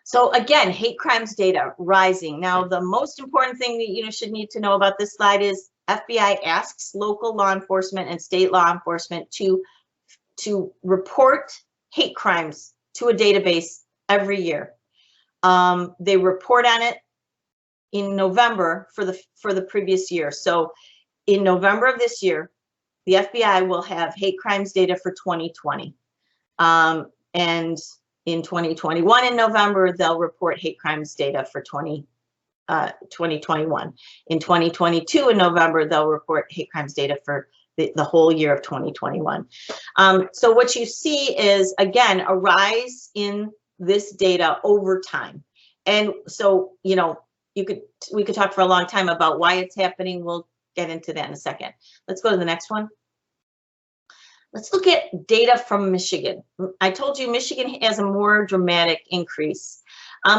Speaker 3: So again, hate crimes data rising. Now, the most important thing that you should need to know about this slide is FBI asks local law enforcement and state law enforcement to report hate crimes to a database every year. They report on it in November for the previous year. So in November of this year, the FBI will have hate crimes data for 2020. And in 2021 in November, they'll report hate crimes data for 2021. In 2022 in November, they'll report hate crimes data for the whole year of 2021. So what you see is, again, a rise in this data over time. And so, we could talk for a long time about why it's happening. We'll get into that in a second. Let's go to the next one. Let's look at data from Michigan. I told you Michigan has a more dramatic increase.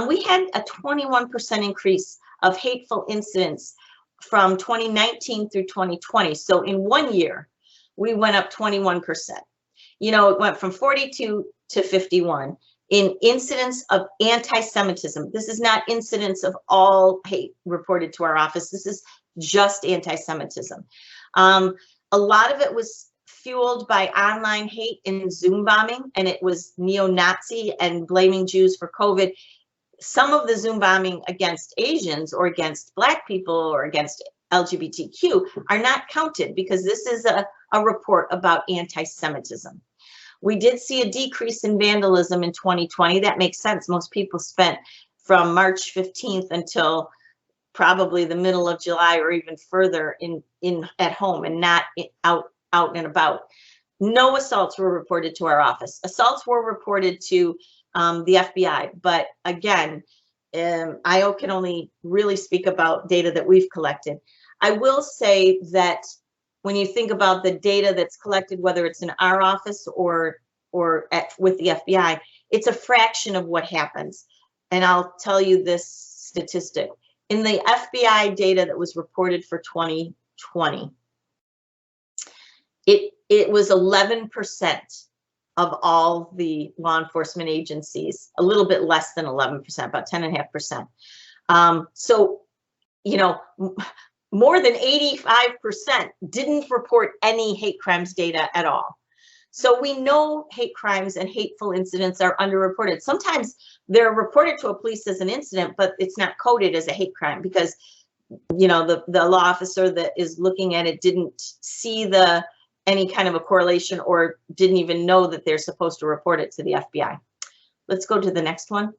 Speaker 3: We had a 21% increase of hateful incidents from 2019 through 2020. So in 1 year, we went up 21%. You know, it went from 42 to 51 in incidents of anti-Semitism. This is not incidents of all hate reported to our office. This is just anti-Semitism. A lot of it was fueled by online hate and Zoom bombing, and it was neo-Nazi and blaming Jews for COVID. Some of the Zoom bombing against Asians or against Black people or against LGBTQ are not counted because this is a report about anti-Semitism. We did see a decrease in vandalism in 2020. That makes sense. Most people spent from March 15th until probably the middle of July or even further in at home and not out and about. No assaults were reported to our office. Assaults were reported to the FBI, but again, IO can only really speak about data that we've collected. I will say that when you think about the data that's collected, whether it's in our office or with the FBI, it's a fraction of what happens. And I'll tell you this statistic. In the FBI data that was reported for 2020, it was 11% of all the law enforcement agencies, a little bit less than 11%, about 10.5%. So, you know, more than 85% didn't report any hate crimes data at all. So we know hate crimes and hateful incidents are underreported. Sometimes they're reported to a police as an incident, but it's not coded as a hate crime because, you know, the law officer that is looking at it didn't see any kind of a correlation or didn't even know that they're supposed to report it to the FBI. Let's go to the next one.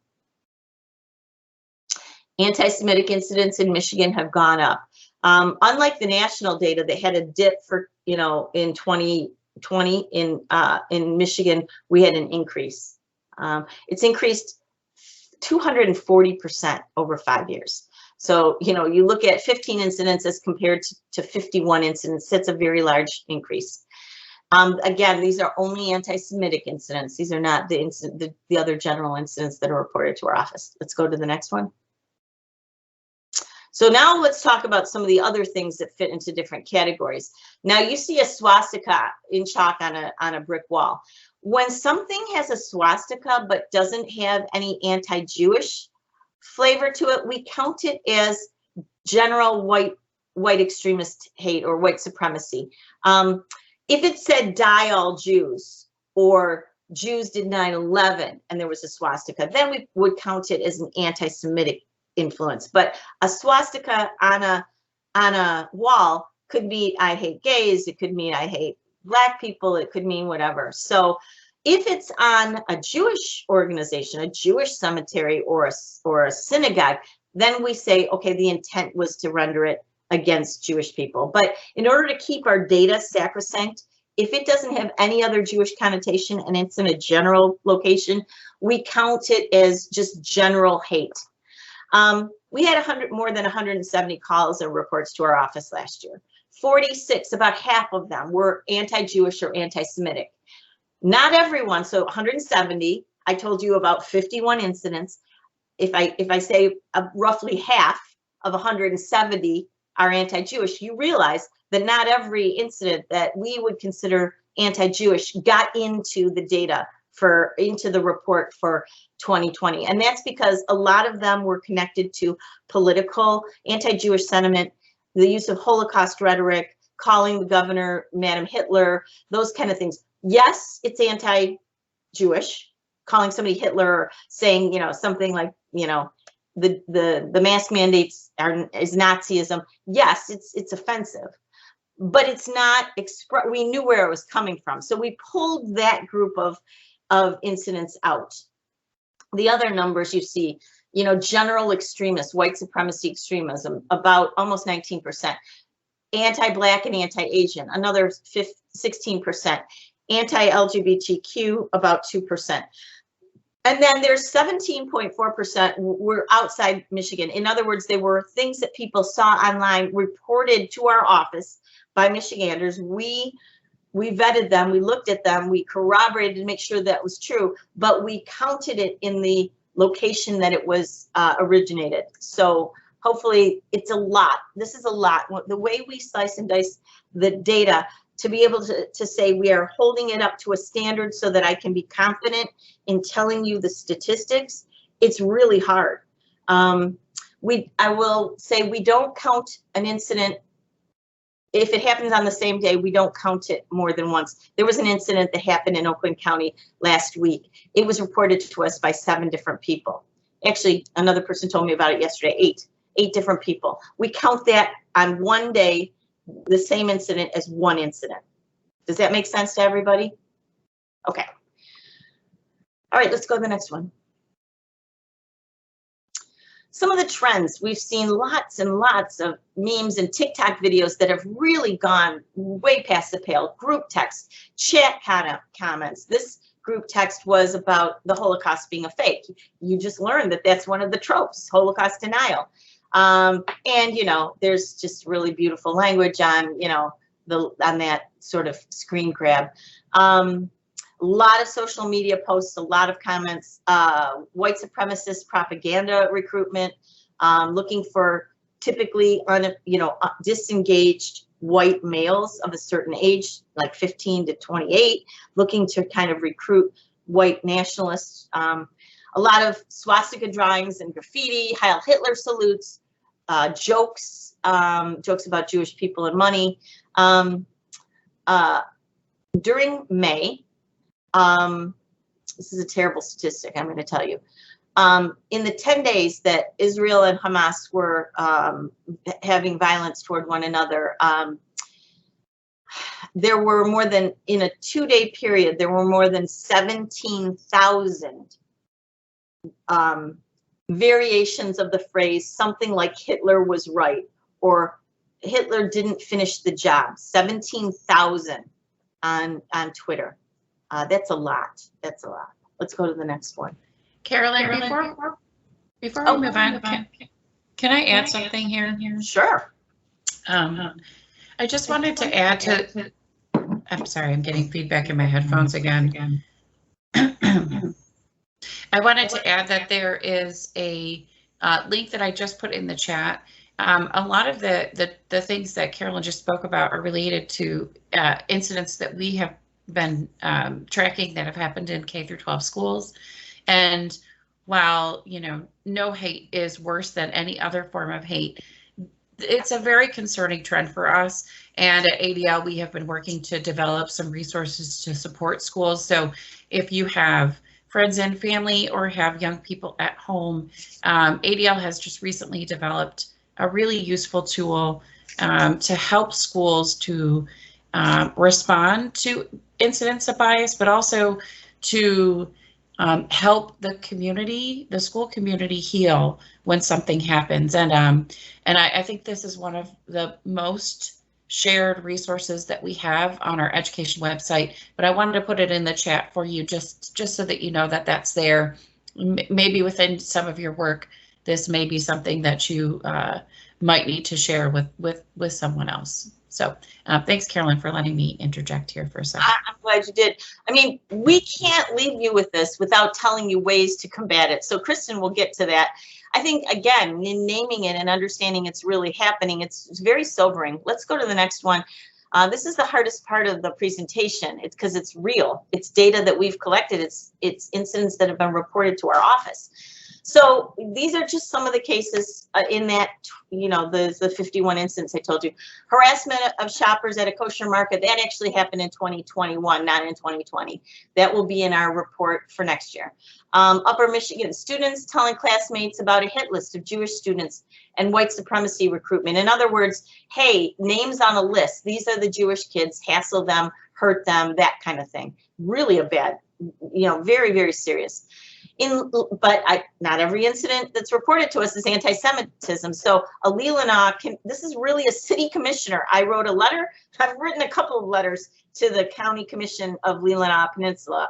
Speaker 3: Anti-Semitic incidents in Michigan have gone up. Unlike the national data that had a dip for, you know, in 2020 in Michigan, we had an increase. It's increased 240% over 5 years. So, you know, you look at 15 incidents as compared to 51 incidents, that's a very large increase. Again, these are only anti-Semitic incidents. These are not the other general incidents that are reported to our office. Let's go to the next one. So now let's talk about some of the other things that fit into different categories. Now you see a swastika in chalk on a brick wall. When something has a swastika but doesn't have any anti-Jewish flavor to it, we count it as general white extremist hate or white supremacy. If it said die all Jews or Jews did 9/11 and there was a swastika, then we would count it as an anti-Semitic influence. But a swastika on a wall could mean I hate gays, it could mean I hate Black people, it could mean whatever. So if it's on a Jewish organization, a Jewish cemetery or a synagogue, then we say, okay, the intent was to render it against Jewish people. But in order to keep our data sacrosanct, if it doesn't have any other Jewish connotation and it's in a general location, we count it as just general hate. We had more than 170 calls and reports to our office last year. 46, about half of them were anti-Jewish or anti-Semitic. Not everyone, so 170, I told you about 51 incidents. If I say roughly half of 170 are anti-Jewish, you realize that not every incident that we would consider anti-Jewish got into the data into the report for 2020. And that's because a lot of them were connected to political anti-Jewish sentiment, the use of Holocaust rhetoric, calling the governor Madam Hitler, those kind of things. Yes, it's anti-Jewish, calling somebody Hitler or saying, you know, something like, you know, the mask mandates is Nazism. Yes, it's offensive, but it's not we knew where it was coming from. So we pulled that group of incidents out. The other numbers you see, you know, general extremists, white supremacy extremism, about almost 19%. Anti-Black and anti-Asian, another 16%. Anti-LGBTQ, about 2%. And then there's 17.4% were outside Michigan. In other words, they were things that people saw online, reported to our office by Michiganders. We vetted them, we looked at them, we corroborated to make sure that was true, but we counted it in the location that it was originated. So hopefully it's a lot. This is a lot. The way we slice and dice the data to be able to say we are holding it up to a standard so that I can be confident in telling you the statistics, it's really hard. I will say we don't count an incident. If it happens on the same day, we don't count it more than once. There was an incident that happened in Oakland County last week. It was reported to us by 7 different people. Actually, another person told me about it yesterday, 8 different people. We count that on one day, the same incident as one incident. Does that make sense to everybody? Okay. All right, let's go to the next one. Some of the trends, we've seen lots and lots of memes and TikTok videos that have really gone way past the pale. Group text, chat comments. This group text was about the Holocaust being a fake. You just learned that that's one of the tropes, Holocaust denial. And, you know, there's just really beautiful language on, you know, on that sort of screen grab. A lot of social media posts, a lot of comments, white supremacist propaganda recruitment, looking for typically disengaged white males of a certain age, like 15 to 28, looking to kind of recruit white nationalists. A lot of swastika drawings and graffiti, Heil Hitler salutes, jokes about Jewish people and money. During May, this is a terrible statistic, I'm going to tell you. In the 10 days that Israel and Hamas were having violence toward one another, there were more than, in a 2-day period, there were more than 17,000 variations of the phrase, something like Hitler was right, or Hitler didn't finish the job. 17,000 on Twitter. That's a lot. That's a lot. Let's go to the next one.
Speaker 2: Carolyn, before we move on, can I add something here?
Speaker 3: Sure.
Speaker 2: I just wanted to add to, I'm sorry, I'm getting feedback in my headphones again. I wanted to add that there is a link that I just put in the chat. A lot of the things that Carolyn just spoke about are related to incidents that we have been tracking that have happened in K through 12 schools. And while, you know, no hate is worse than any other form of hate, it's a very concerning trend for us. And at ADL, we have been working to develop some resources to support schools. So if you have friends and family or have young people at home, ADL has just recently developed a really useful tool to help schools to respond to incidents of bias, but also to help the community, the school community, heal when something happens. And I think this is one of the most shared resources that we have on our education website, but I wanted to put it in the chat for you just so that you know that that's there. Maybe within some of your work, this may be something that you might need to share with someone else. So thanks, Carolyn, for letting me interject here for a second.
Speaker 3: I'm glad you did. I mean, we can't leave you with this without telling you ways to combat it. So Kristen will get to that. I think, again, in naming it and understanding it's really happening, it's very sobering. Let's go to the next one. This is the hardest part of the presentation. It's because it's real. It's data that we've collected. It's incidents that have been reported to our office. So these are just some of the cases in that, you know, the 51 incidents I told you. Harassment of shoppers at a kosher market, that actually happened in 2021, not in 2020. That will be in our report for next year. Upper Michigan, students telling classmates about a hit list of Jewish students and white supremacy recruitment. In other words, hey, names on a list. These are the Jewish kids, hassle them, hurt them, that kind of thing. Really a bad, you know, very, very serious. Not every incident that's reported to us is anti-Semitism. So a Leelanau, this is really a city commissioner. I wrote a letter. I've written a couple of letters to the County Commission of Leelanau Peninsula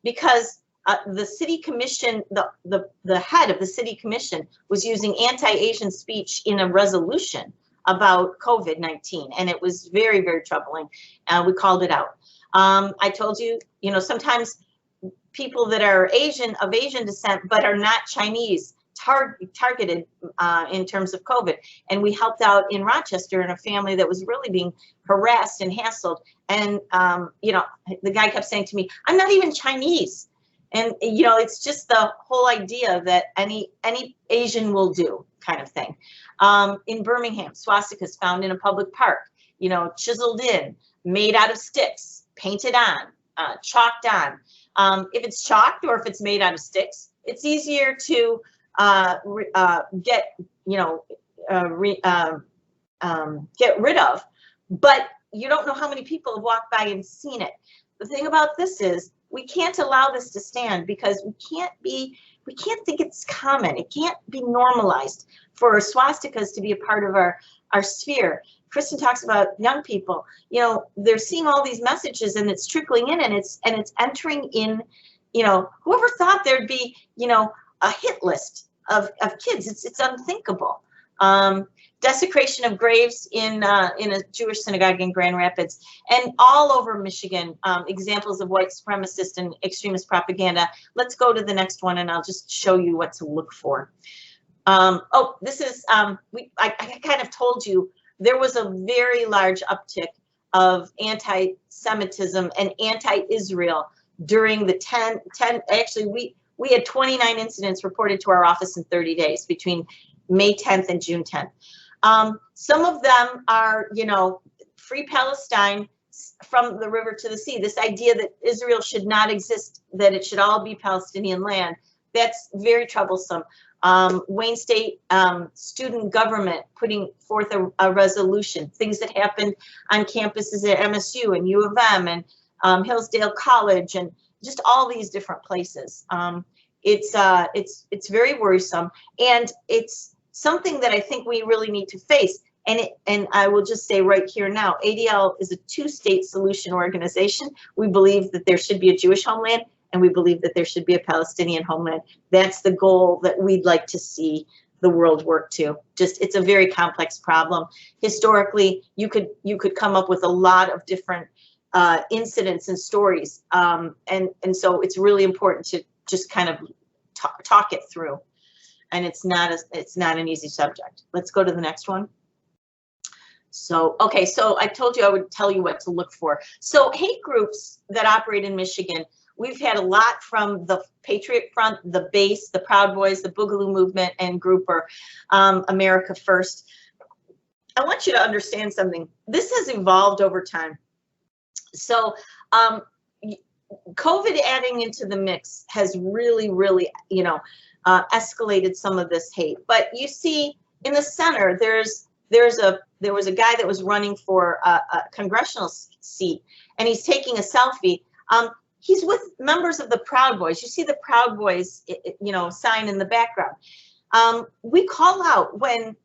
Speaker 3: because the city commission, the head of the city commission was using anti-Asian speech in a resolution about COVID-19, and it was very, very troubling. We called it out. I told you, you know, sometimes people that are of Asian descent but are not Chinese targeted in terms of COVID. And we helped out in Rochester in a family that was really being harassed and hassled. And, you know, the guy kept saying to me, I'm not even Chinese. And, you know, it's just the whole idea that any Asian will do kind of thing. In Birmingham, swastikas found in a public park, you know, chiseled in, made out of sticks, painted on, chalked on. If it's chalked or if it's made out of sticks, it's easier to get, you know, get rid of, but you don't know how many people have walked by and seen it. The thing about this is we can't allow this to stand because we can't think it's common. It can't be normalized for swastikas to be a part of our sphere. Kristen talks about young people, you know, they're seeing all these messages and it's trickling in and it's entering in, you know, whoever thought there'd be, you know, a hit list of kids. It's unthinkable. Desecration of graves in a Jewish synagogue in Grand Rapids and all over Michigan, examples of white supremacist and extremist propaganda. Let's go to the next one and I'll just show you what to look for. Oh, this is, I kind of told you there was a very large uptick of anti-Semitism and anti-Israel during the actually we had 29 incidents reported to our office in 30 days between May 10th and June 10th. Some of them are, you know, free Palestine from the river to the sea. This idea that Israel should not exist, that it should all be Palestinian land, that's very troublesome. Wayne State student government putting forth a resolution, things that happened on campuses at MSU and U of M and Hillsdale College and just all these different places. It's very worrisome, and it's something that I think we really need to face. And I will just say right here now, ADL is a two-state solution organization. We believe that there should be a Jewish homeland, and we believe that there should be a Palestinian homeland. That's the goal that we'd like to see the world work to. Just, it's a very complex problem. Historically, you could come up with a lot of different incidents and stories, and so it's really important to just kind of talk it through. And it's not an easy subject. Let's go to the next one. So, okay, so I told you I would tell you what to look for. So hate groups that operate in Michigan, we've had a lot from the Patriot Front, the Base, the Proud Boys, the Boogaloo Movement, and Grouper, America First. I want you to understand something. This has evolved over time. So COVID adding into the mix has really, you know, escalated some of this hate. But you see in the center, there was a guy that was running for a congressional seat, and he's taking a selfie. He's with members of the Proud Boys. You see the Proud Boys, you know, sign in the background. We call out when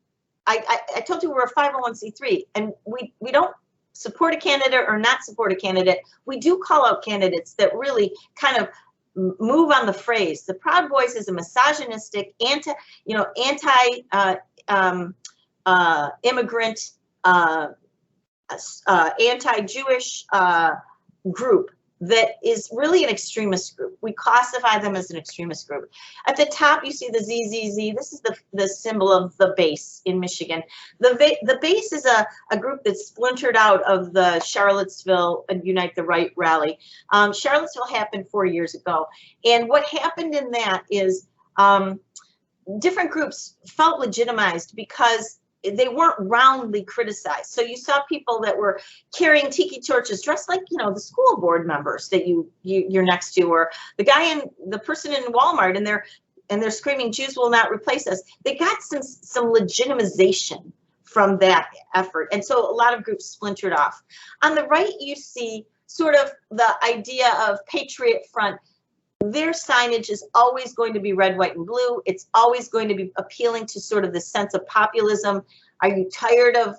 Speaker 3: I told you we're a 501c3, and we don't support a candidate or not support a candidate. We do call out candidates that really kind of move on the phrase. The Proud Boys is a misogynistic, anti-immigrant, anti-Jewish group that is really an extremist group. We classify them as an extremist group. At the top, you see the ZZZ. This is the symbol of the Base in Michigan. The Base is a group that's splintered out of the Charlottesville Unite the Right rally. Charlottesville happened 4 years ago. And what happened in that is different groups felt legitimized because they weren't roundly criticized. So you saw people that were carrying tiki torches dressed like, you know, the school board members that you're next to, or the person in Walmart, and they're screaming, "Jews will not replace us." They got some legitimization from that effort. And so a lot of groups splintered off. On the right, you see sort of the idea of Patriot Front. Their signage is always going to be red, white, and blue. It's always going to be appealing to sort of the sense of populism. Are you tired of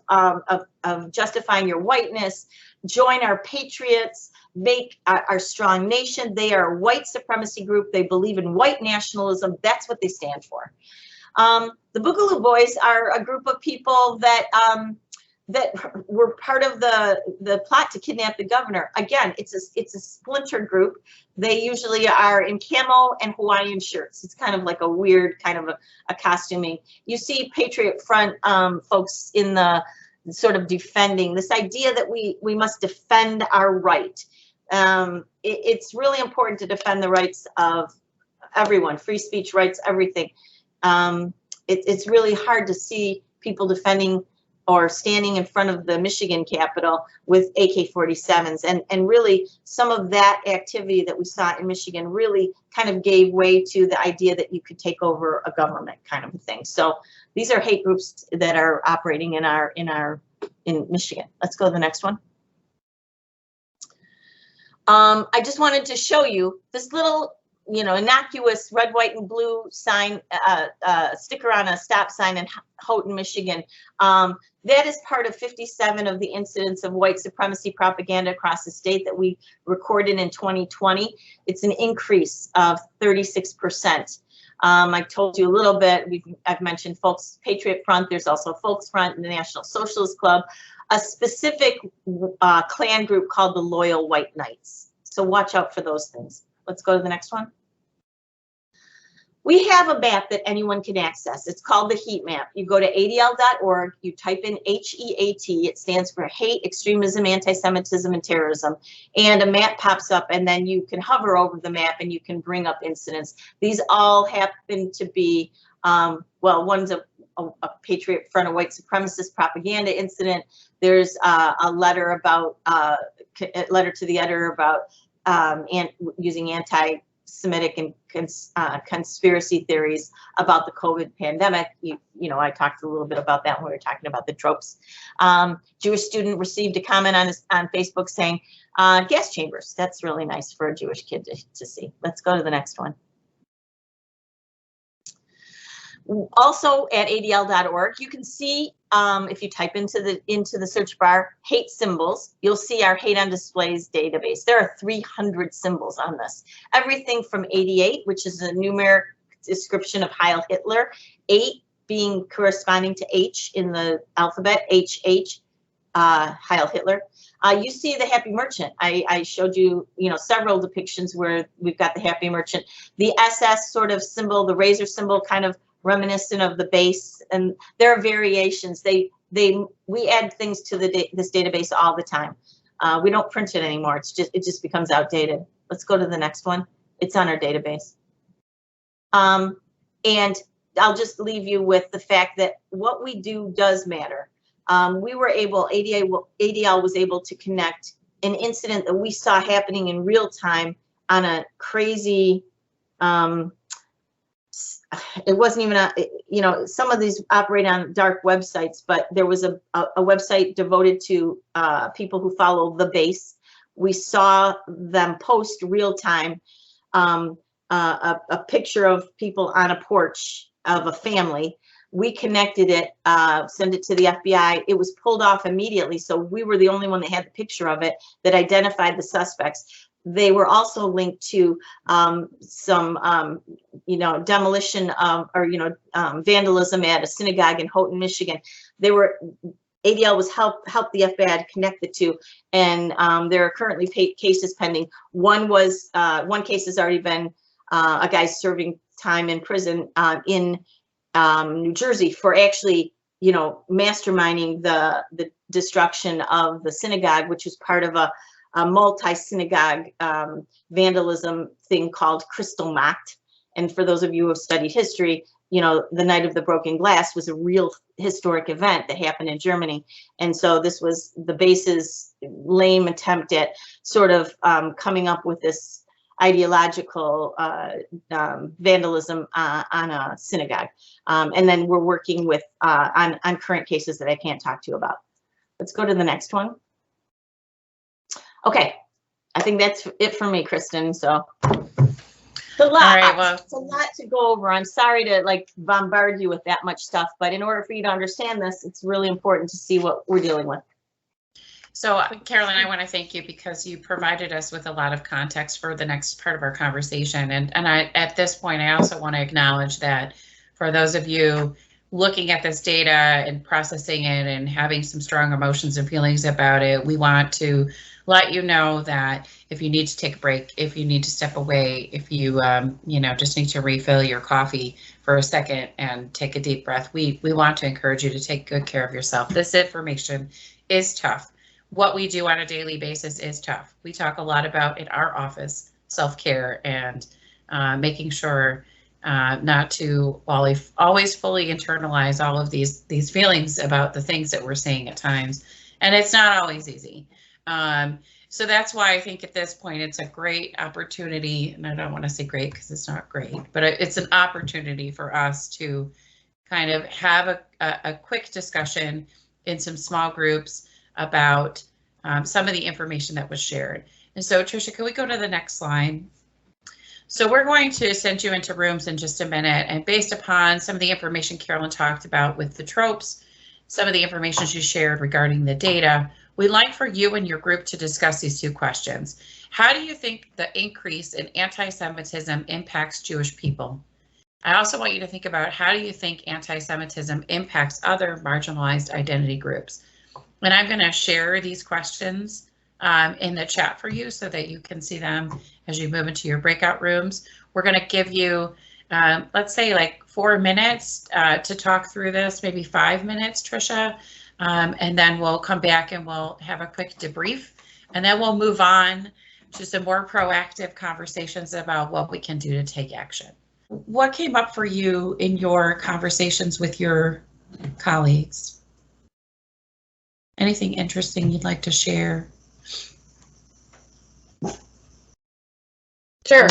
Speaker 3: justifying your whiteness? Join our patriots, make our strong nation. They are a white supremacy group. They believe in white nationalism. That's what they stand for. The Boogaloo Boys are a group of people that that were part of the plot to kidnap the governor. Again, it's a splinter group. They usually are in camo and Hawaiian shirts. It's kind of like a weird kind of a costuming. You see Patriot Front folks in the sort of defending this idea that we must defend our right. It's really important to defend the rights of everyone, free speech rights, everything. It's really hard to see people defending or standing in front of the Michigan Capitol with AK-47s. And really some of that activity that we saw in Michigan really kind of gave way to the idea that you could take over a government kind of a thing. So these are hate groups that are operating in Michigan. Let's go to the next one. I just wanted to show you this little, innocuous red, white, and blue sign, sticker on a stop sign in Houghton, Michigan. That is part of 57 of the incidents of white supremacy propaganda across the state that we recorded in 2020. It's an increase of 36%. I told you a little bit, I've mentioned Patriot Front, there's also Folks Front and the National Socialist Club, a specific Klan group called the Loyal White Knights. So watch out for those things. Let's go to the next one. We have a map that anyone can access. It's called the heat map. You go to adl.org, you type in HEAT, it stands for hate, extremism, anti-Semitism, and terrorism. And a map pops up, and then you can hover over the map and you can bring up incidents. These all happen to be, well, one's a Patriot Front, a white supremacist propaganda incident. There's a letter about, a letter to the editor about using anti-Semitic and conspiracy theories about the COVID pandemic. I talked a little bit about that when we were talking about the tropes. Jewish student received a comment on Facebook saying, gas chambers. That's really nice for a Jewish kid to see. Let's go to the next one. Also at adl.org, you can see, if you type into the search bar, hate symbols, you'll see our hate on displays database. There are 300 symbols on this. Everything from 88, which is a numeric description of Heil Hitler, 8 being corresponding to H in the alphabet, HH, Heil Hitler. You see the Happy Merchant. I showed you, several depictions where we've got the Happy Merchant. The SS sort of symbol, the razor symbol, kind of reminiscent of the base, and there are variations. We add things to this database all the time. We don't print it anymore. It just becomes outdated. Let's go to the next one. It's on our database. And I'll just leave you with the fact that what we do does matter. We were able, ADL was able to connect an incident that we saw happening in real time on a crazy, it wasn't even some of these operate on dark websites, but there was a website devoted to people who follow the base. We saw them post real time a picture of people on a porch of a family. We connected it, sent it to the FBI. It was pulled off immediately. So we were the only one that had the picture of it that identified the suspects. They were also linked to some, demolition or vandalism at a synagogue in Houghton, Michigan. ADL was helped the FBI to connect the two, and there are currently cases pending. One case has already been a guy serving time in prison in New Jersey for actually, masterminding the destruction of the synagogue, which was part of a multi-synagogue vandalism thing called Kristallnacht. And for those of you who have studied history, the Night of the Broken Glass was a real historic event that happened in Germany. And so this was the base's lame attempt at sort of coming up with this ideological vandalism on a synagogue. And then we're working with on current cases that I can't talk to you about. Let's go to the next one. Okay, I think that's it for me, Kristen. So it's a lot. All right, well, it's a lot to go over. I'm sorry to bombard you with that much stuff, but in order for you to understand this, it's really important to see what we're dealing with.
Speaker 2: So, Carolyn, I want to thank you because you provided us with a lot of context for the next part of our conversation. And at this point, I also want to acknowledge that for those of you looking at this data and processing it and having some strong emotions and feelings about it, we want to let you know that if you need to take a break, if you need to step away, if you, just need to refill your coffee for a second and take a deep breath, we want to encourage you to take good care of yourself. This information is tough. What we do on a daily basis is tough. We talk a lot about in our office self-care and making sure not to always fully internalize all of these feelings about the things that we're seeing at times, and it's not always easy. So that's why I think at this point it's a great opportunity, and I don't want to say great because it's not great, but it's an opportunity for us to kind of have a quick discussion in some small groups about some of the information that was shared. And so, Tricia, can we go to the next slide? So we're going to send you into rooms in just a minute, and based upon some of the information Carolyn talked about with the tropes, some of the information she shared regarding the data, we'd like for you and your group to discuss these two questions. How do you think the increase in anti-Semitism impacts Jewish people? I also want you to think about how do you think anti-Semitism impacts other marginalized identity groups? And I'm going to share these questions in the chat for you so that you can see them as you move into your breakout rooms. We're going to give you, let's say, like 4 minutes to talk through this, maybe 5 minutes, Tricia, and then we'll come back and we'll have a quick debrief, and then we'll move on to some more proactive conversations about what we can do to take action. What came up for you in your conversations with your colleagues? Anything interesting you'd like to share?
Speaker 5: Sure.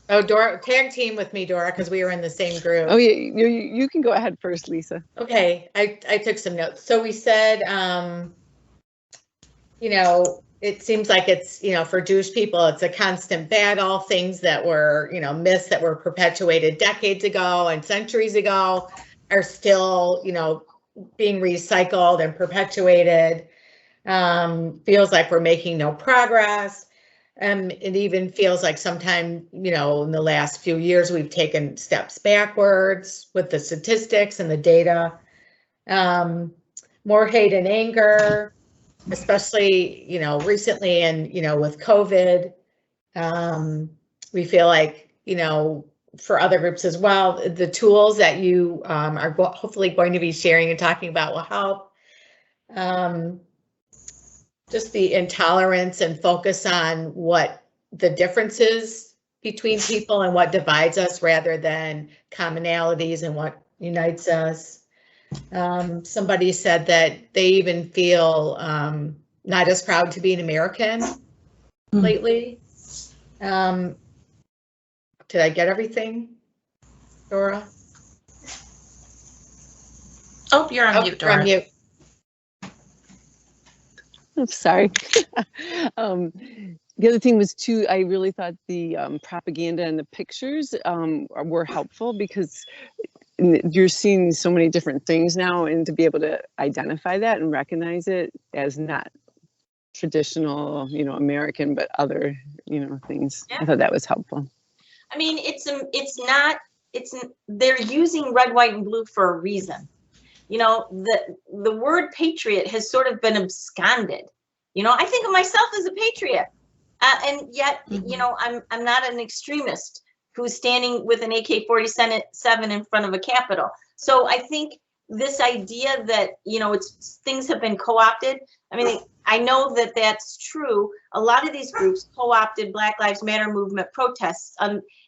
Speaker 5: Oh, Dora, tag team with me, Dora, because we were in the same group.
Speaker 4: Oh, yeah, you can go ahead first, Lisa.
Speaker 5: Okay, I took some notes. So we said, it seems like it's, for Jewish people, it's a constant battle. Things that were, myths that were perpetuated decades ago and centuries ago are still, being recycled and perpetuated. Feels like we're making no progress. It even feels like sometime, in the last few years, we've taken steps backwards with the statistics and the data. More hate and anger, especially, recently and, with COVID. We feel like, for other groups as well, the tools that you are hopefully going to be sharing and talking about will help. Just the intolerance and focus on what the differences between people and what divides us rather than commonalities and what unites us. Somebody said that they even feel not as proud to be an American lately. Did I get everything, Dora?
Speaker 2: Oh, you're on mute, Dora.
Speaker 5: You're on mute.
Speaker 4: I'm sorry. The other thing was too, I really thought the propaganda and the pictures were helpful because you're seeing so many different things now, and to be able to identify that and recognize it as not traditional, American, but other, things. Yeah. I thought that was helpful.
Speaker 3: I mean, they're using red, white, and blue for a reason. The word patriot has sort of been absconded. I think of myself as a patriot, and yet, I'm not an extremist who's standing with an AK-47 in front of a Capitol. So I think this idea that, things have been co-opted. I mean, I know that that's true. A lot of these groups co-opted Black Lives Matter movement protests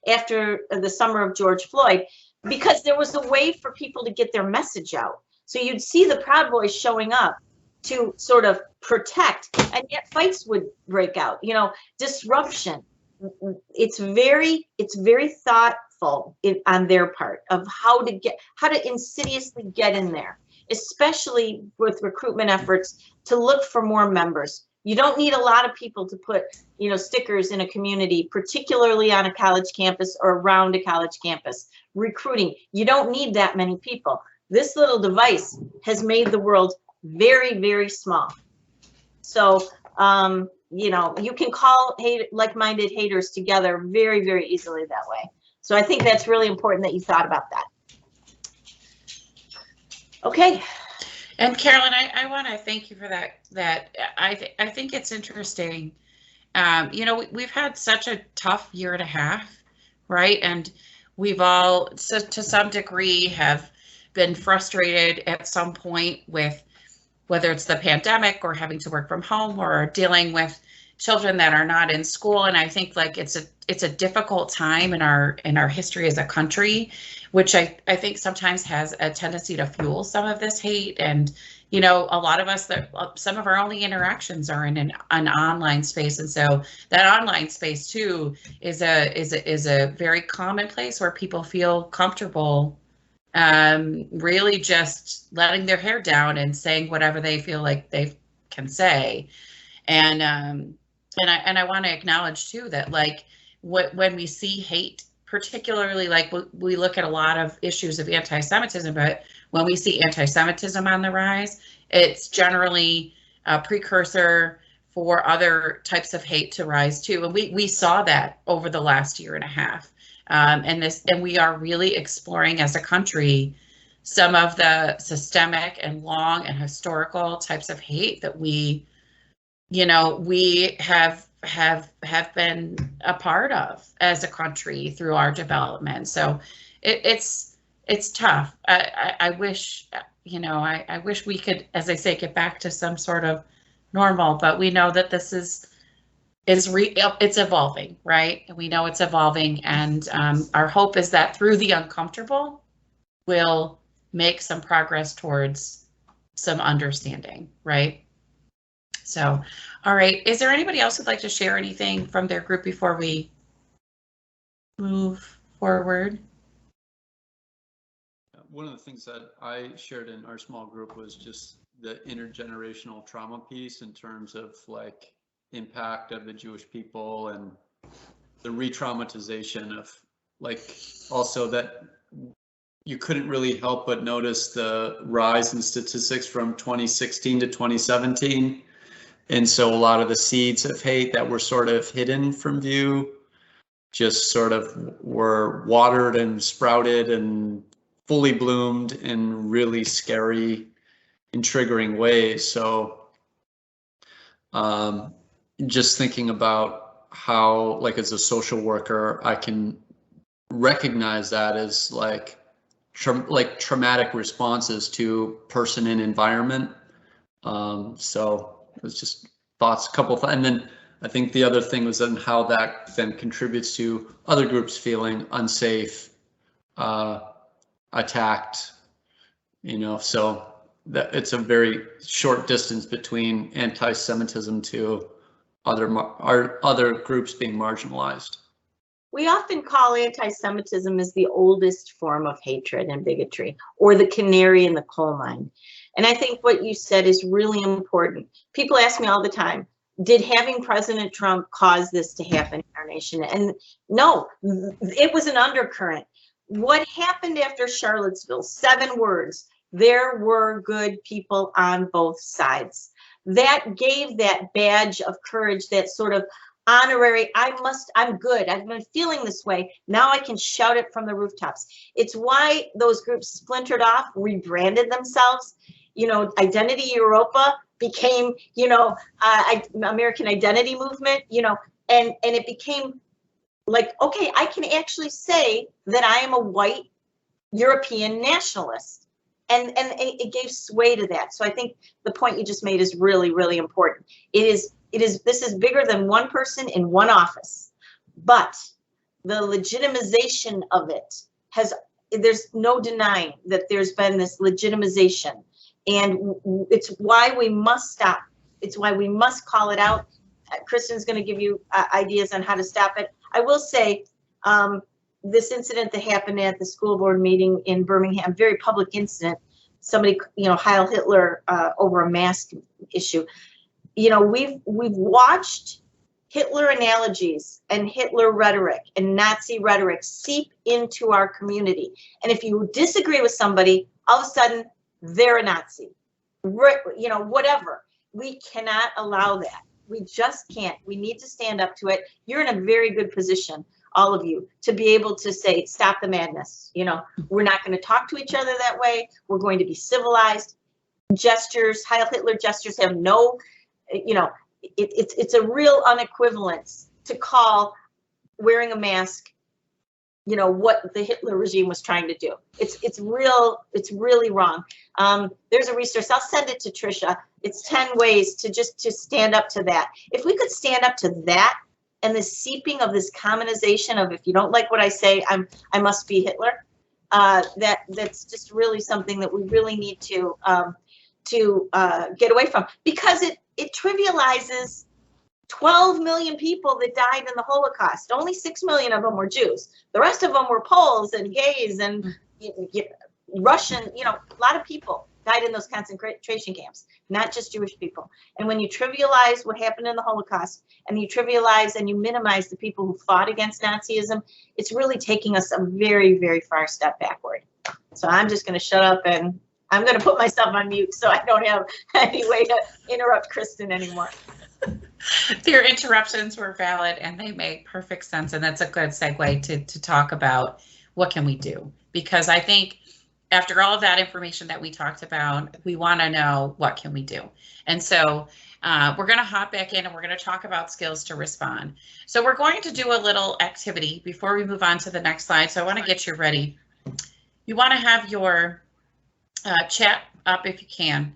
Speaker 3: after the summer of George Floyd, because there was a way for people to get their message out. So you'd see the Proud Boys showing up to sort of protect, and yet fights would break out, disruption. It's very thoughtful on their part of how to insidiously get in there, especially with recruitment efforts to look for more members. You don't need a lot of people to put, stickers in a community, particularly on a college campus or around a college campus. Recruiting, you don't need that many people. This little device has made the world very, very small. So, you can call like-minded haters together very, very easily that way. So I think that's really important that you thought about that. Okay.
Speaker 2: And Carolyn, I want to thank you for that. I think it's interesting. You know, we've had such a tough year and a half, right? And we've all, to some degree, have been frustrated at some point with whether it's the pandemic or having to work from home or dealing with children that are not in school. And I think like it's a difficult time in our history as a country, which I think sometimes has a tendency to fuel some of this hate. And, you know, a lot of us, that some of our only interactions are in an online space. And so that online space too is a very common place where people feel comfortable really just letting their hair down and saying whatever they feel like they can say. And I want to acknowledge too that like when we see hate, particularly like we look at a lot of issues of anti-Semitism, but when we see anti-Semitism on the rise, it's generally a precursor for other types of hate to rise too. And we saw that over the last year and a half. And we are really exploring as a country some of the systemic and long and historical types of hate that we, you know, we have been a part of as a country through our development. So it's tough. I wish, you know, I wish we could, as I say, get back to some sort of normal, but we know that this is it's evolving, right? And we know it's evolving, and our hope is that through the uncomfortable, we'll make some progress towards some understanding, right? So, all right. Is there anybody else who'd like to share anything from their group before we move forward?
Speaker 6: One of the things that I shared in our small group was just the intergenerational trauma piece in terms of like impact of the Jewish people and the re-traumatization of like also that you couldn't really help but notice the rise in statistics from 2016 to 2017. And so a lot of the seeds of hate that were sort of hidden from view just sort of were watered and sprouted and fully bloomed in really scary and triggering ways. So just thinking about how, like as a social worker, I can recognize that as like traumatic responses to person and environment. So it's just thoughts, and then I think the other thing was then how that then contributes to other groups feeling unsafe, attacked, you know, so that it's a very short distance between anti-Semitism to other groups being marginalized.
Speaker 3: We often call anti-Semitism as the oldest form of hatred and bigotry, or the canary in the coal mine. And I think what you said is really important. People ask me all the time, did having President Trump cause this to happen in our nation? And no, it was an undercurrent. What happened after Charlottesville? 7 words. There were good people on both sides. That gave that badge of courage, that sort of honorary, I'm good. I've been feeling this way. Now I can shout it from the rooftops. It's why those groups splintered off, rebranded themselves. You know, Identity Europa became, you know, American Identity Movement, you know, and it became like, okay, I can actually say that I am a white European nationalist. And it gave sway to that. So I think the point you just made is really, really important. This is bigger than one person in one office, but the legitimization of it there's no denying that there's been this legitimization, and it's why we must stop. It's why we must call it out. Kristen's going to give you ideas on how to stop it. I will say, this incident that happened at the school board meeting in Birmingham, very public incident, somebody, you know, Heil Hitler over a mask issue. You know, we've watched Hitler analogies and Hitler rhetoric and Nazi rhetoric seep into our community. And if you disagree with somebody, all of a sudden they're a Nazi, you know, whatever. We cannot allow that. We just can't. We need to stand up to it. You're in a very good position. all of you, to be able to say, stop the madness. You know, we're not going to talk to each other that way. We're going to be civilized. Gestures, Heil Hitler gestures have no, you know, it's a real unequivalence to call wearing a mask, you know, what the Hitler regime was trying to do. It's really wrong. There's a resource, I'll send it to Tricia. It's 10 ways to stand up to that. If we could stand up to that and the seeping of this commonization of, if you don't like what I say, I must be Hitler. That's just really something that we really need to get away from, because it trivializes 12 million people that died in the Holocaust. Only 6 million of them were Jews. The rest of them were Poles and gays and Russian, you know, a lot of people died in those concentration camps, not just Jewish people. And when you trivialize what happened in the Holocaust, and you trivialize and you minimize the people who fought against Nazism, it's really taking us a very, very far step backward. So I'm just going to shut up, and I'm going to put myself on mute so I don't have any way to interrupt Kristen anymore.
Speaker 2: Your interruptions were valid and they make perfect sense. And that's a good segue to talk about what can we do? Because I think after all of that information that we talked about, we want to know what can we do. And so we're going to hop back in and we're going to talk about skills to respond. So we're going to do a little activity before we move on to the next slide. So I want to get you ready. You want to have your chat up if you can.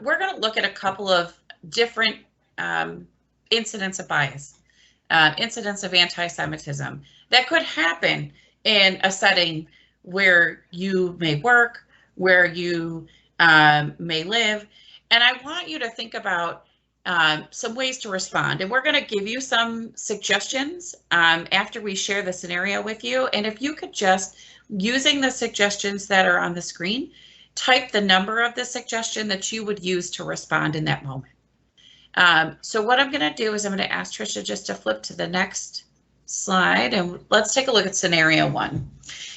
Speaker 2: We're going to look at a couple of different incidents of bias, incidents of anti-Semitism that could happen in a setting where you may work, where you may live. And I want you to think about some ways to respond. And we're going to give you some suggestions after we share the scenario with you. And if you could just, using the suggestions that are on the screen, type the number of the suggestion that you would use to respond in that moment. So what I'm going to do is I'm going to ask Tricia just to flip to the next slide, and let's take a look at scenario 1.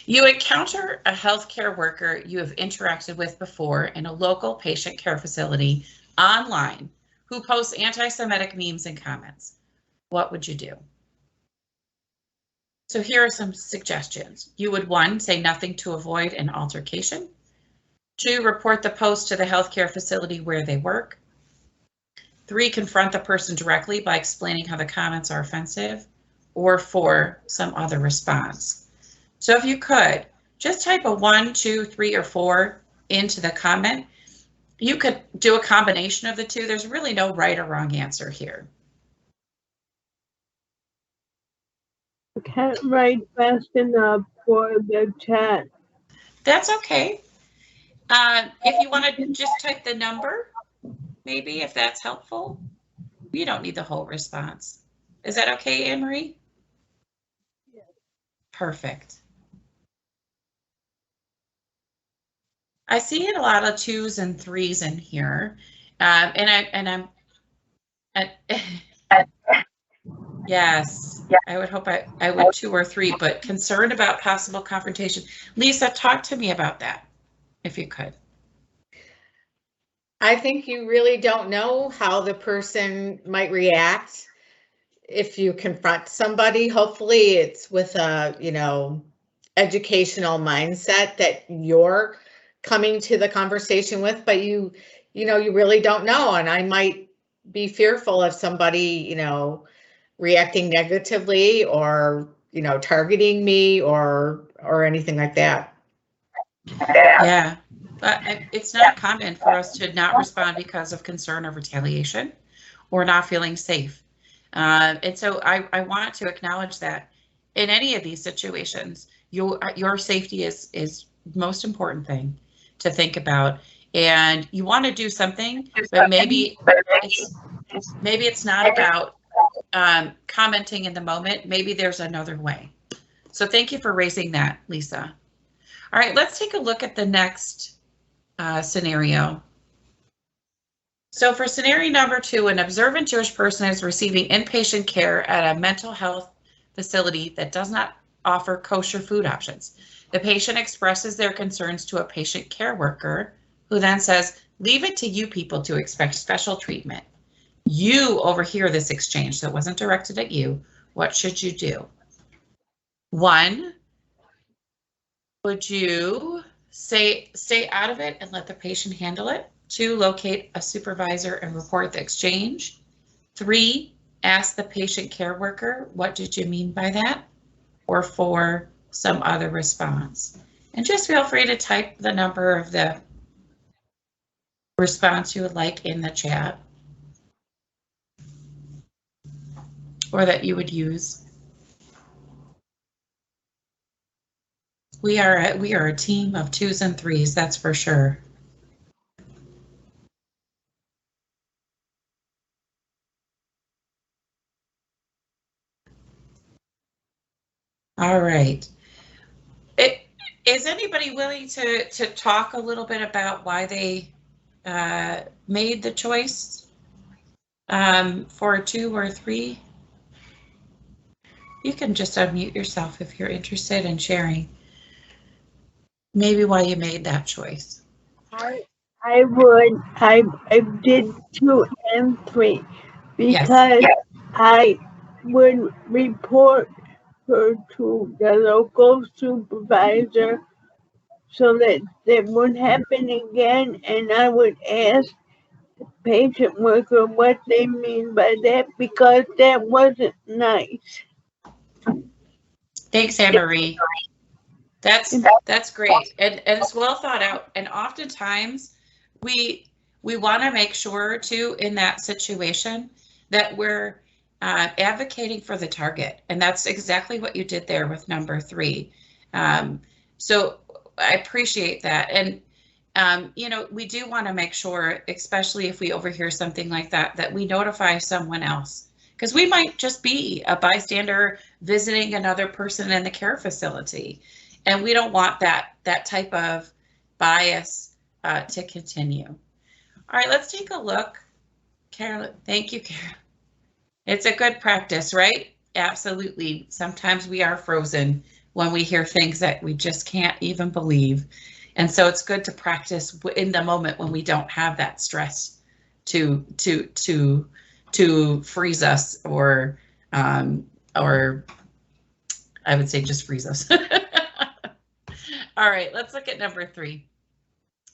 Speaker 2: You encounter a healthcare worker you have interacted with before in a local patient care facility online who posts anti-Semitic memes and comments. What would you do? So here are some suggestions. You would 1, say nothing to avoid an altercation. 2, report the post to the healthcare facility where they work. 3, confront the person directly by explaining how the comments are offensive. Or 4, some other response. So if you could, just type a 1, 2, 3, or 4 into the comment. You could do a combination of the two. There's really no right or wrong answer here.
Speaker 7: I can't write fast enough for the chat.
Speaker 2: That's okay. If you want to just type the number, maybe, if that's helpful. You don't need the whole response. Is that okay, Anne-Marie?
Speaker 7: Yes.
Speaker 2: Perfect. I see a lot of 2s and 3s in here, yes, I would hope I would 2 or 3, but concerned about possible confrontation. Lisa, talk to me about that, if you could.
Speaker 5: I think you really don't know how the person might react if you confront somebody. Hopefully it's with a, you know, educational mindset that you're coming to the conversation with, but you know, you really don't know. And I might be fearful of somebody, you know, reacting negatively or, you know, targeting me or anything like that.
Speaker 2: Yeah, but it's not common for us to not respond because of concern or retaliation or not feeling safe. And so I want to acknowledge that in any of these situations, your safety is most important thing to think about. And you want to do something, but maybe it's not about commenting in the moment. Maybe there's another way. So thank you for raising that, Lisa. All right, let's take a look at the next scenario. So for scenario number 2, an observant Jewish person is receiving inpatient care at a mental health facility that does not offer kosher food options. The patient expresses their concerns to a patient care worker who then says, leave it to you people to expect special treatment. You overhear this exchange, so it wasn't directed at you. What should you do? 1, would you stay out of it and let the patient handle it? 2, locate a supervisor and report the exchange. 3, ask the patient care worker, what did you mean by that? Or 4, some other response. And just feel free to type the number of the response you would like in the chat, or that you would use. We are a team of 2s and 3s, that's for sure. All right. Is anybody willing to talk a little bit about why they made the choice for 2 or 3? You can just unmute yourself if you're interested in sharing maybe why you made that choice.
Speaker 7: I did 2 and 3 because
Speaker 2: Yes.
Speaker 7: I would report her to the local supervisor so that it wouldn't happen again, and I would ask the patient worker what they mean by that because that wasn't nice.
Speaker 2: Thanks, Anne Marie. That's great, and it's well thought out. And oftentimes, we want to make sure too in that situation that we're advocating for the target, and that's exactly what you did there with number 3. So I appreciate that, and you know, we do want to make sure, especially if we overhear something like that, that we notify someone else, because we might just be a bystander visiting another person in the care facility. And we don't want that type of bias to continue. All right, let's take a look. Carolyn, thank you, Carolyn. It's a good practice, right? Absolutely. Sometimes we are frozen when we hear things that we just can't even believe. And so it's good to practice in the moment when we don't have that stress to freeze us, or I would say just freeze us. All right, let's look at number 3.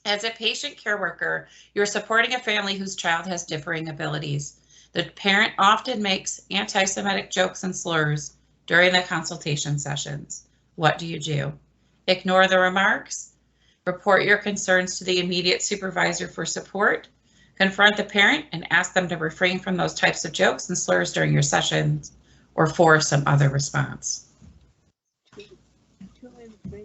Speaker 2: As a patient care worker, you're supporting a family whose child has differing abilities. The parent often makes anti-Semitic jokes and slurs during the consultation sessions. What do you do? Ignore the remarks? Report your concerns to the immediate supervisor for support? Confront the parent and ask them to refrain from those types of jokes and slurs during your sessions, or for some other response?
Speaker 7: 2 and 3.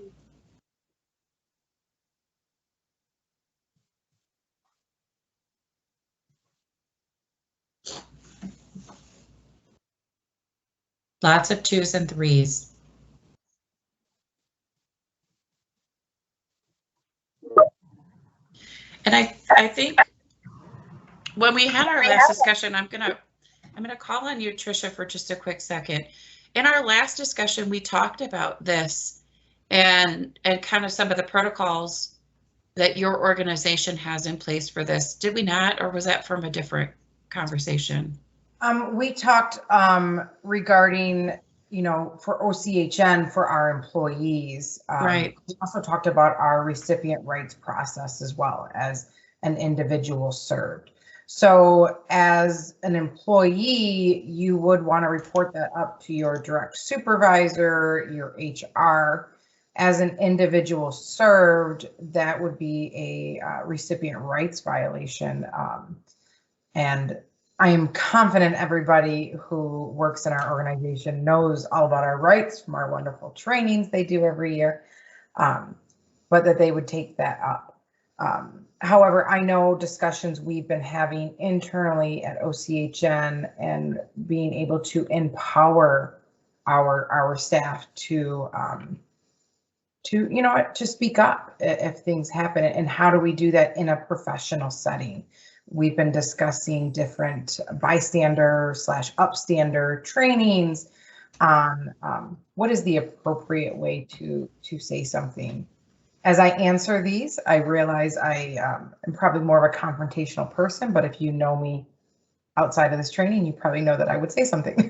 Speaker 2: Lots of 2s and 3s. And I think when we had our last discussion, I'm gonna call on you, Tricia, for just a quick second. In our last discussion, we talked about this and kind of some of the protocols that your organization has in place for this. Did we not, or was that from a different conversation?
Speaker 1: We talked regarding, you know, for OCHN for our employees.
Speaker 2: Right.
Speaker 1: We also talked about our recipient rights process as well as an individual served. So as an employee, you would want to report that up to your direct supervisor, your HR. As an individual served, that would be a recipient rights violation. And I am confident everybody who works in our organization knows all about our rights from our wonderful trainings they do every year, but that they would take that up. However, I know discussions we've been having internally at OCHN and being able to empower our staff to you know, to speak up if things happen, and how do we do that in a professional setting. We've been discussing different bystander / upstander trainings on what is the appropriate way to say something. As I answer these, I realize I am probably more of a confrontational person, but if you know me outside of this training, you probably know that I would say something.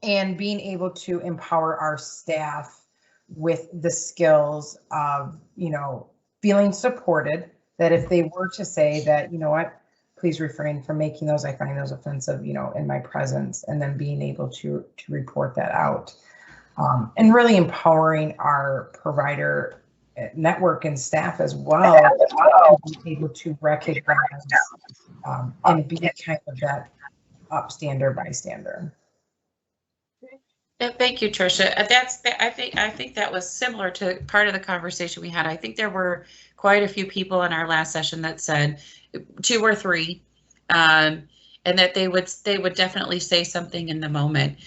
Speaker 1: and being able to empower our staff with the skills of, feeling supported, that if they were to say that, please refrain from making those, I find those offensive, in my presence, and then being able to report that out. And really empowering our provider network and staff as well, to be able to recognize and be kind of that upstander bystander.
Speaker 2: Thank you, Tricia. I think that was similar to part of the conversation we had. I think there were quite a few people in our last session that said 2 or 3, and that they would definitely say something in the moment.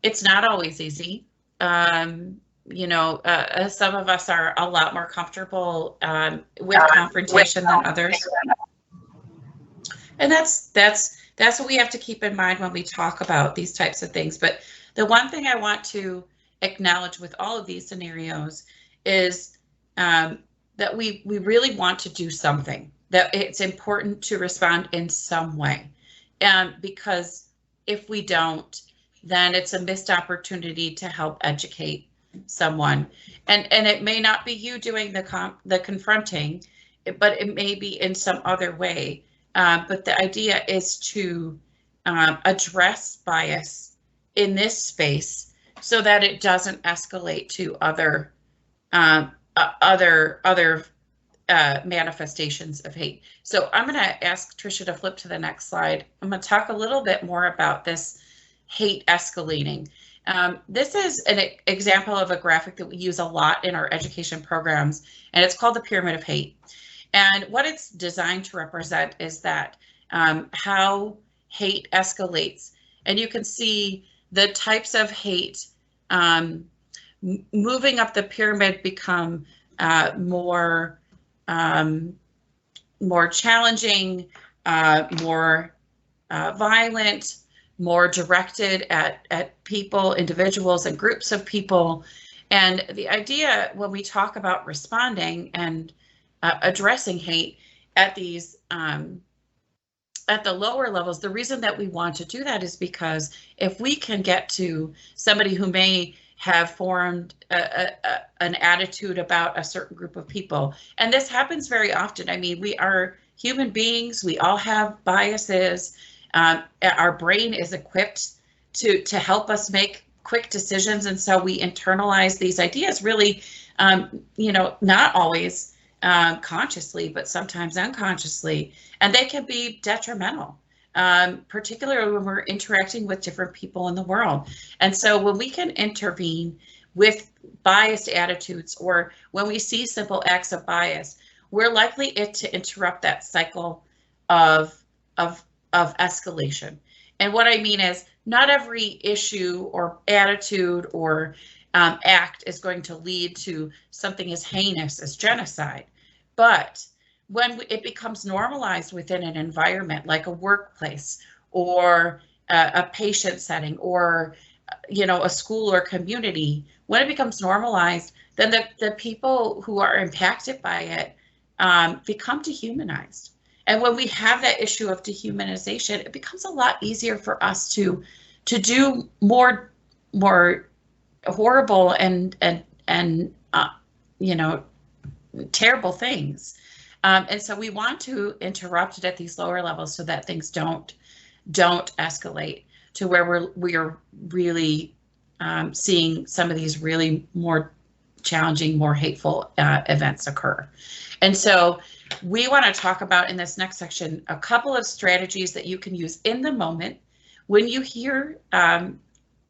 Speaker 2: It's not always easy. Some of us are a lot more comfortable with confrontation than others, and that's what we have to keep in mind when we talk about these types of things. But the one thing I want to acknowledge with all of these scenarios is that we really want to do something, that it's important to respond in some way. Because if we don't, then it's a missed opportunity to help educate someone. And it may not be you doing the confronting, but it may be in some other way. But the idea is to address bias in this space so that it doesn't escalate to other manifestations of hate. So I'm going to ask Tricia to flip to the next slide. I'm going to talk a little bit more about this hate escalating. This is an example of a graphic that we use a lot in our education programs, and it's called the Pyramid of Hate. And what it's designed to represent is that how hate escalates. And you can see the types of hate moving up the pyramid become more challenging, more violent, more directed at people, individuals, and groups of people. And the idea when we talk about responding and addressing hate at these at the lower levels, the reason that we want to do that is because if we can get to somebody who may have formed an attitude about a certain group of people, and this happens very often. I mean, we are human beings. We all have biases. Our brain is equipped to help us make quick decisions, and so we internalize these ideas really, not always consciously, but sometimes unconsciously, and they can be detrimental, particularly when we're interacting with different people in the world. And so when we can intervene with biased attitudes, or when we see simple acts of bias, we're likely to interrupt that cycle of escalation. And what I mean is, not every issue or attitude or act is going to lead to something as heinous as genocide. But when it becomes normalized within an environment like a workplace or a patient setting or a school or community, when it becomes normalized, then the people who are impacted by it become dehumanized. And when we have that issue of dehumanization, it becomes a lot easier for us to do more horrible and terrible things. And so we want to interrupt it at these lower levels so that things don't escalate to where we're really seeing some of these really more challenging, more hateful events occur. And so we want to talk about in this next section a couple of strategies that you can use in the moment when you hear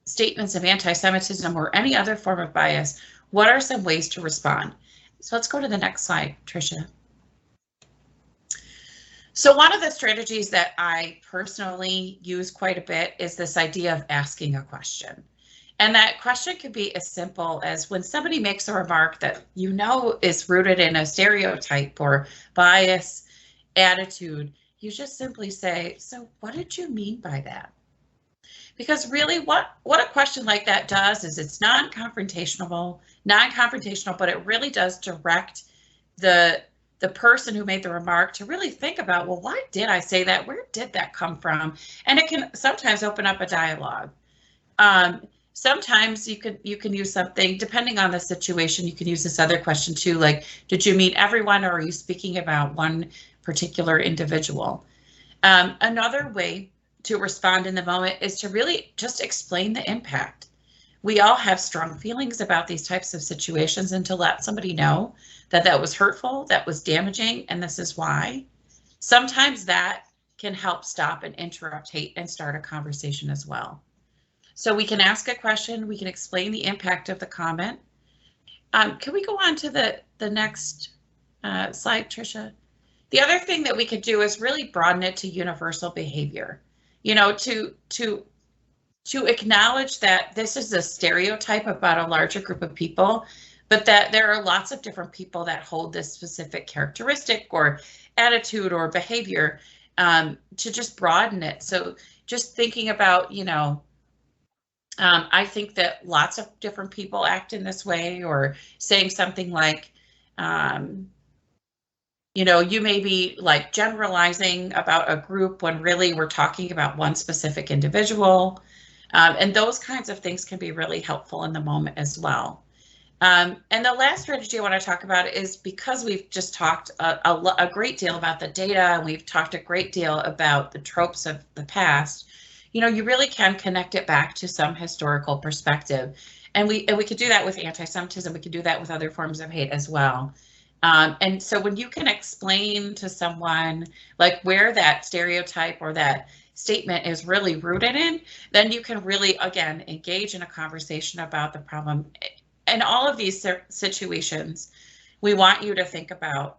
Speaker 2: statements of anti-Semitism or any other form of bias. What are some ways to respond? So let's go to the next slide, Tricia. So one of the strategies that I personally use quite a bit is this idea of asking a question. And that question could be as simple as when somebody makes a remark that is rooted in a stereotype or bias attitude, you just simply say, so what did you mean by that? Because really what a question like that does is it's non-confrontational, but it really does direct the person who made the remark to really think about, well, why did I say that? Where did that come from? And it can sometimes open up a dialogue. Sometimes you can use something, depending on the situation, you can use this other question too, like, did you meet everyone, or are you speaking about one particular individual? Another way to respond in the moment is to really just explain the impact. We all have strong feelings about these types of situations, and to let somebody know that that was hurtful, that was damaging, and this is why. Sometimes that can help stop and interrupt hate and start a conversation as well. So we can ask a question, we can explain the impact of the comment. Can we go on to the next slide, Tricia? The other thing that we could do is really broaden it to universal behavior. You know, to acknowledge that this is a stereotype about a larger group of people, but that there are lots of different people that hold this specific characteristic or attitude or behavior, to just broaden it. So just thinking about, you know, I think that lots of different people act in this way, or saying something like, you know, you may be like generalizing about a group when really we're talking about one specific individual. And those kinds of things can be really helpful in the moment as well. And the last strategy I want to talk about is, because we've just talked a great deal about the data, and we've talked a great deal about the tropes of the past, you know, you really can connect it back to some historical perspective. And we could do that with anti-Semitism. We could do that with other forms of hate as well. And so when you can explain to someone like where that stereotype or that statement is really rooted in, then you can really, again, engage in a conversation about the problem. In all of these situations, we want you to think about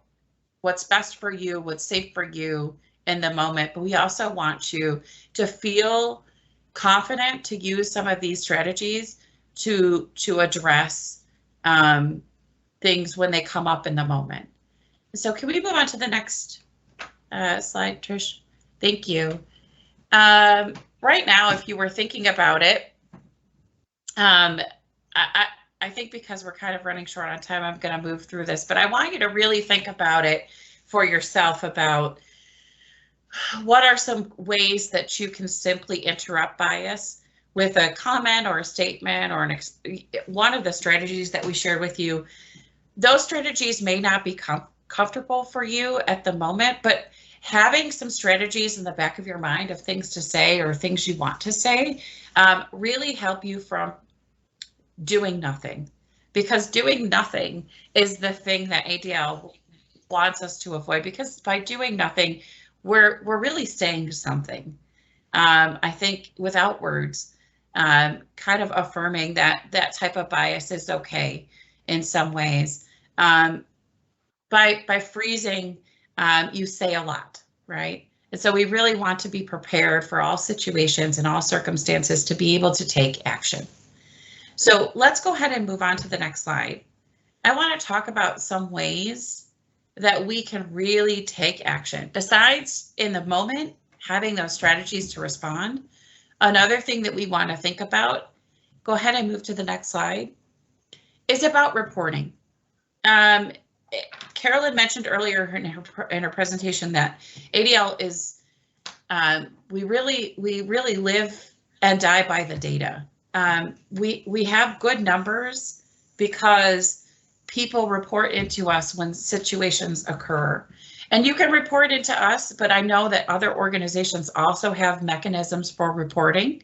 Speaker 2: what's best for you, what's safe for you in the moment, but we also want you to feel confident to use some of these strategies to address things when they come up in the moment. So can we move on to the next slide, Trish? Thank you. Right now, if you were thinking about it, I think because we're kind of running short on time, I'm going to move through this, but I want you to really think about it for yourself, about what are some ways that you can simply interrupt bias with a comment or a statement, or one of the strategies that we shared with you. Those strategies may not be comfortable for you at the moment, but having some strategies in the back of your mind of things to say or things you want to say really help you from doing nothing, because doing nothing is the thing that ADL wants us to avoid, because by doing nothing, we're really saying something. I think without words, kind of affirming that that type of bias is okay in some ways. By freezing, you say a lot, right? And so we really want to be prepared for all situations and all circumstances to be able to take action. So let's go ahead and move on to the next slide. I want to talk about some ways that we can really take action. Besides in the moment, having those strategies to respond, another thing that we want to think about, go ahead and move to the next slide, is about reporting. Carolyn mentioned earlier in her presentation that ADL is, we really live and die by the data. We have good numbers because people report into us when situations occur. And you can report into us, but I know that other organizations also have mechanisms for reporting.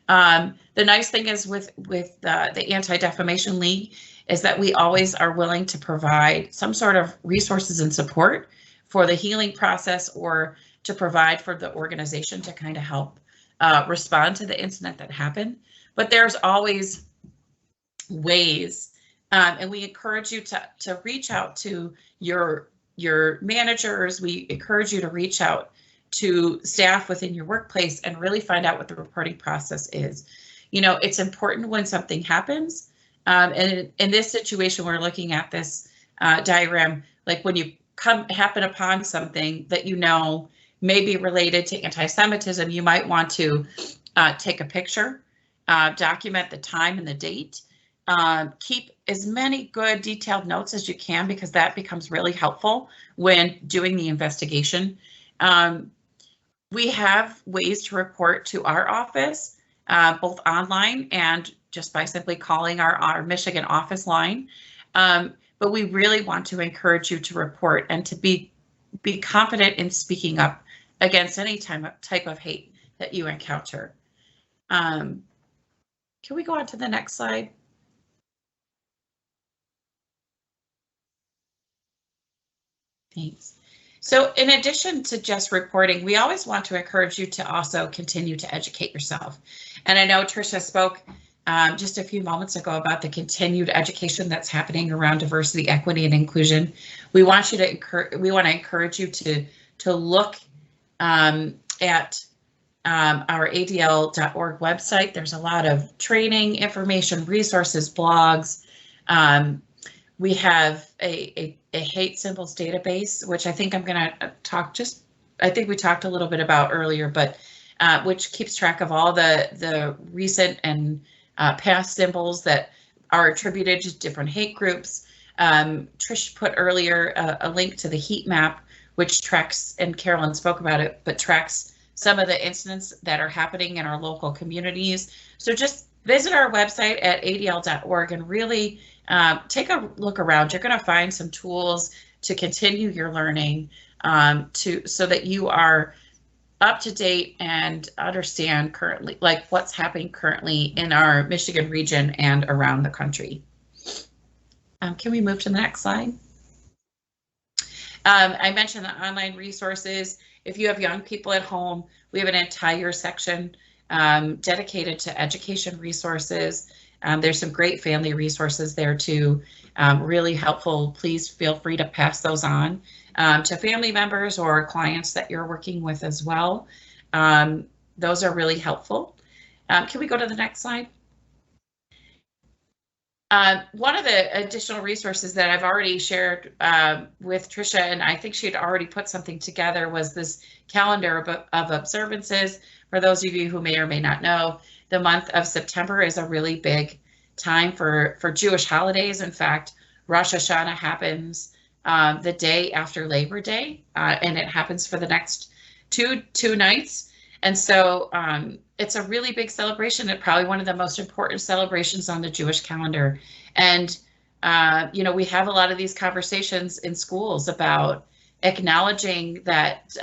Speaker 2: The nice thing is with the Anti-Defamation League is that we always are willing to provide some sort of resources and support for the healing process, or to provide for the organization to kind of help respond to the incident that happened. But there's always ways, and we encourage you to reach out to your managers. We encourage you to reach out to staff within your workplace and really find out what the reporting process is. You know, it's important when something happens. And in this situation, we're looking at this diagram, like when you happen upon something that you know may be related to anti-Semitism, you might want to take a picture, document the time and the date, keep as many good detailed notes as you can, because that becomes really helpful when doing the investigation. We have ways to report to our office. both online and just by simply calling our Michigan office line. But we really want to encourage you to report and to be confident in speaking up against any type of hate that you encounter. Can we go on to the next slide? Thanks. So in addition to just reporting, we always want to encourage you to also continue to educate yourself. And I know Tricia spoke just a few moments ago about the continued education that's happening around diversity, equity, and inclusion. We want you to encourage you to look at our ADL.org website. There's a lot of training, information, resources, blogs. We have a hate symbols database, which I think I'm going to talk I think we talked a little bit about earlier, but which keeps track of all the recent and past symbols that are attributed to different hate groups. Trish put earlier a link to the heat map, which tracks, and Carolyn spoke about it, but tracks some of the incidents that are happening in our local communities. So just visit our website at adl.org and really take a look around. You're going to find some tools to continue your learning so that you are up to date and understand currently, like what's happening currently in our Michigan region and around the country. Can we move to the next slide? I mentioned the online resources. If you have young people at home, we have an entire section dedicated to education resources. There's some great family resources there too, really helpful. Please feel free to pass those on to family members or clients that you're working with as well. Those are really helpful. Can we go to the next slide? One of the additional resources that I've already shared with Tricia, and I think she had already put something together, was this calendar of observances. For those of you who may or may not know, the month of September is a really big time for Jewish holidays. In fact, Rosh Hashanah happens the day after Labor Day, and it happens for the next two nights. And so it's a really big celebration, and probably one of the most important celebrations on the Jewish calendar. And, you know, we have a lot of these conversations in schools about acknowledging that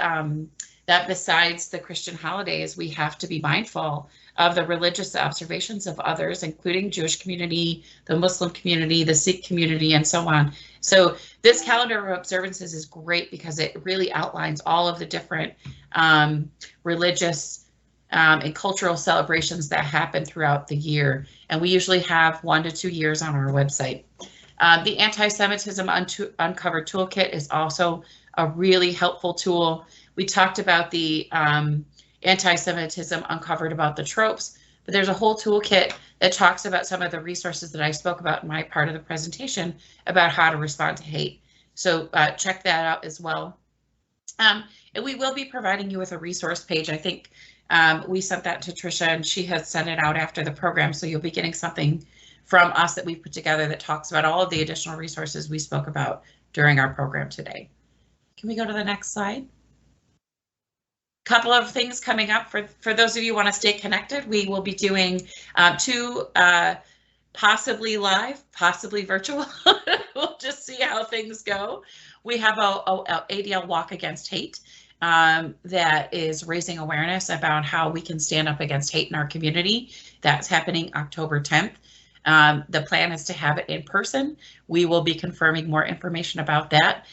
Speaker 2: that besides the Christian holidays, we have to be mindful of the religious observations of others, including Jewish community, the Muslim community, the Sikh community, and so on. So this calendar of observances is great because it really outlines all of the different religious and cultural celebrations that happen throughout the year. And we usually have 1 to 2 years on our website. The Anti-Semitism Uncovered Toolkit is also a really helpful tool. We talked about the Anti-Semitism Uncovered about the tropes, but there's a whole toolkit that talks about some of the resources that I spoke about in my part of the presentation about how to respond to hate. So check that out as well. And we will be providing you with a resource page. I think we sent that to Tricia and she has sent it out after the program. So you'll be getting something from us that we've put together that talks about all of the additional resources we spoke about during our program today. Can we go to the next slide? Couple of things coming up for those of you who want to stay connected. We will be doing 2 possibly live, possibly virtual. We'll just see how things go. We have a ADL Walk Against Hate that is raising awareness about how we can stand up against hate in our community. That's happening October 10th. The plan is to have it in person. We will be confirming more information about that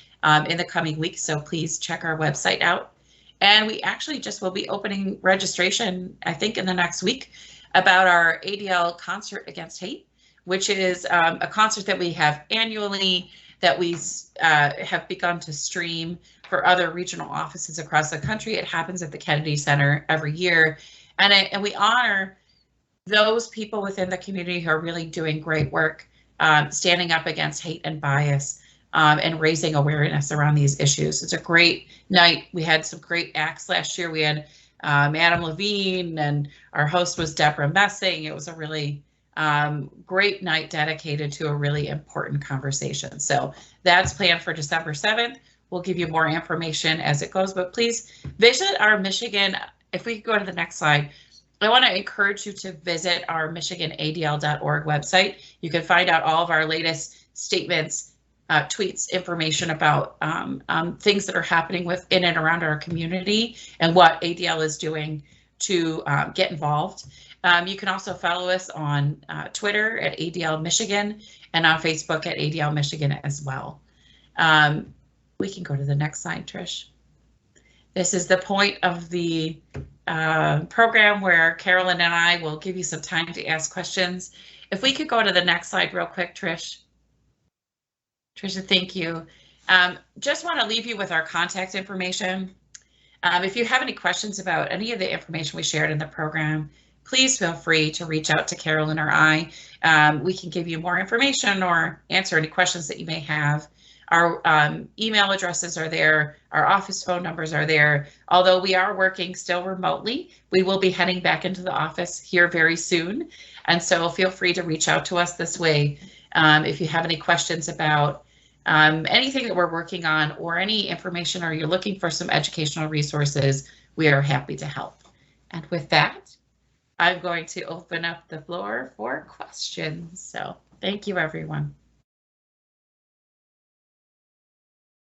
Speaker 2: in the coming weeks, so please check our website out. And we actually just will be opening registration, I think, in the next week about our ADL Concert Against Hate, which is a concert that we have annually that we have begun to stream for other regional offices across the country. It happens at the Kennedy Center every year. And we honor those people within the community who are really doing great work, standing up against hate and bias. And raising awareness around these issues. It's a great night. We had some great acts last year. We had Madam Levine and our host was Deborah Messing. It was a really great night dedicated to a really important conversation. So that's planned for December 7th. We'll give you more information as it goes, but please visit our Michigan, if we go to the next slide, I want to encourage you to visit our michiganadl.org website. You can find out all of our latest statements, tweets, information about things that are happening within and around our community and what ADL is doing to get involved. You can also follow us on Twitter at ADL Michigan and on Facebook at ADL Michigan as well. We can go to the next slide, Trish. This is the point of the program where Carolyn and I will give you some time to ask questions. If we could go to the next slide real quick, Trish. Trisha, thank you. Just want to leave you with our contact information. If you have any questions about any of the information we shared in the program, please feel free to reach out to Carolyn or I. We can give you more information or answer any questions that you may have. Our email addresses are there. Our office phone numbers are there. Although we are working still remotely, we will be heading back into the office here very soon. And so feel free to reach out to us this way if you have any questions about anything that we're working on or any information, or you're looking for some educational resources, we are happy to help. And with that, I'm going to open up the floor for questions. So thank you, everyone.